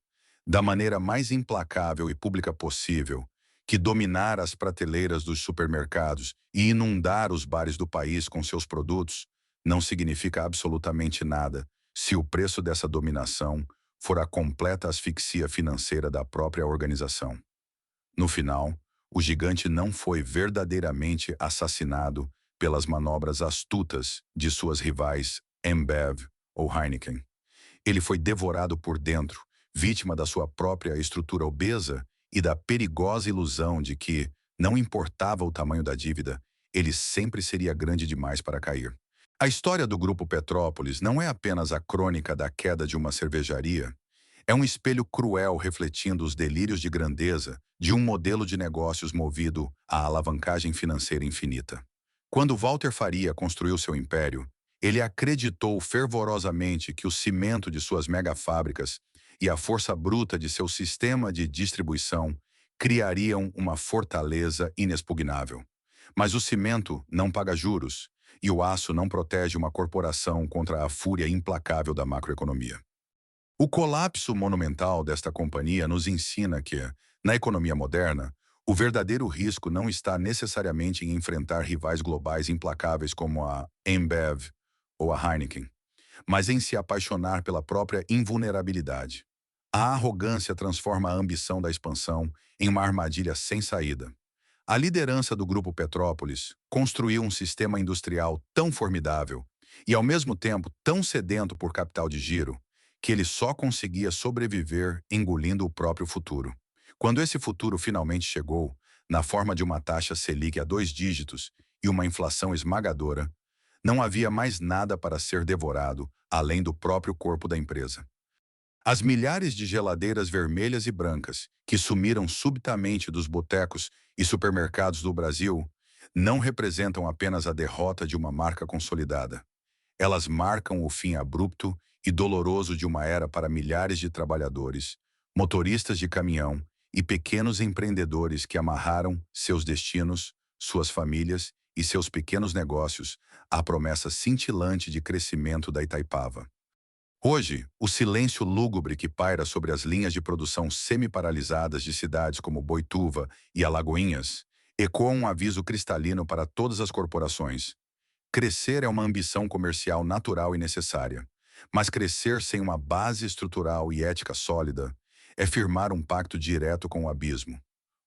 da maneira mais implacável e pública possível, que dominar as prateleiras dos supermercados e inundar os bares do país com seus produtos não significa absolutamente nada se o preço dessa dominação for a completa asfixia financeira da própria organização. No final, o gigante não foi verdadeiramente assassinado pelas manobras astutas de suas rivais Ambev ou Heineken. Ele foi devorado por dentro, vítima da sua própria estrutura obesa e da perigosa ilusão de que, não importava o tamanho da dívida, ele sempre seria grande demais para cair. A história do Grupo Petrópolis não é apenas a crônica da queda de uma cervejaria, é um espelho cruel refletindo os delírios de grandeza de um modelo de negócios movido à alavancagem financeira infinita. Quando Walter Faria construiu seu império, ele acreditou fervorosamente que o cimento de suas megafábricas e a força bruta de seu sistema de distribuição criariam uma fortaleza inexpugnável. Mas o cimento não paga juros e o aço não protege uma corporação contra a fúria implacável da macroeconomia. O colapso monumental desta companhia nos ensina que, na economia moderna, o verdadeiro risco não está necessariamente em enfrentar rivais globais implacáveis como a Ambev ou a Heineken, mas em se apaixonar pela própria invulnerabilidade. A arrogância transforma a ambição da expansão em uma armadilha sem saída. A liderança do Grupo Petrópolis construiu um sistema industrial tão formidável e, ao mesmo tempo, tão sedento por capital de giro, que ele só conseguia sobreviver engolindo o próprio futuro. Quando esse futuro finalmente chegou, na forma de uma taxa Selic a 2 dígitos e uma inflação esmagadora, não havia mais nada para ser devorado além do próprio corpo da empresa. As milhares de geladeiras vermelhas e brancas que sumiram subitamente dos botecos e supermercados do Brasil não representam apenas a derrota de uma marca consolidada. Elas marcam o fim abrupto e doloroso de uma era para milhares de trabalhadores, motoristas de caminhão e pequenos empreendedores que amarraram seus destinos, suas famílias e seus pequenos negócios à promessa cintilante de crescimento da Itaipava. Hoje, o silêncio lúgubre que paira sobre as linhas de produção semi-paralisadas de cidades como Boituva e Alagoinhas ecoa um aviso cristalino para todas as corporações. Crescer é uma ambição comercial natural e necessária, mas crescer sem uma base estrutural e ética sólida é firmar um pacto direto com o abismo.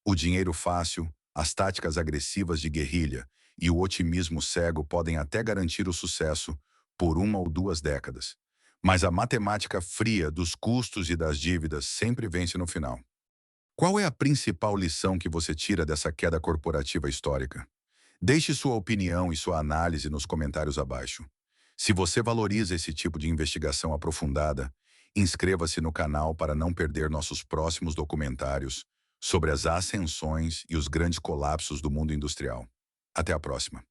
O dinheiro fácil, as táticas agressivas de guerrilha e o otimismo cego podem até garantir o sucesso por 1 ou 2 décadas. Mas a matemática fria dos custos e das dívidas sempre vence no final. Qual é a principal lição que você tira dessa queda corporativa histórica? Deixe sua opinião e sua análise nos comentários abaixo. Se você valoriza esse tipo de investigação aprofundada, inscreva-se no canal para não perder nossos próximos documentários sobre as ascensões e os grandes colapsos do mundo industrial. Até a próxima.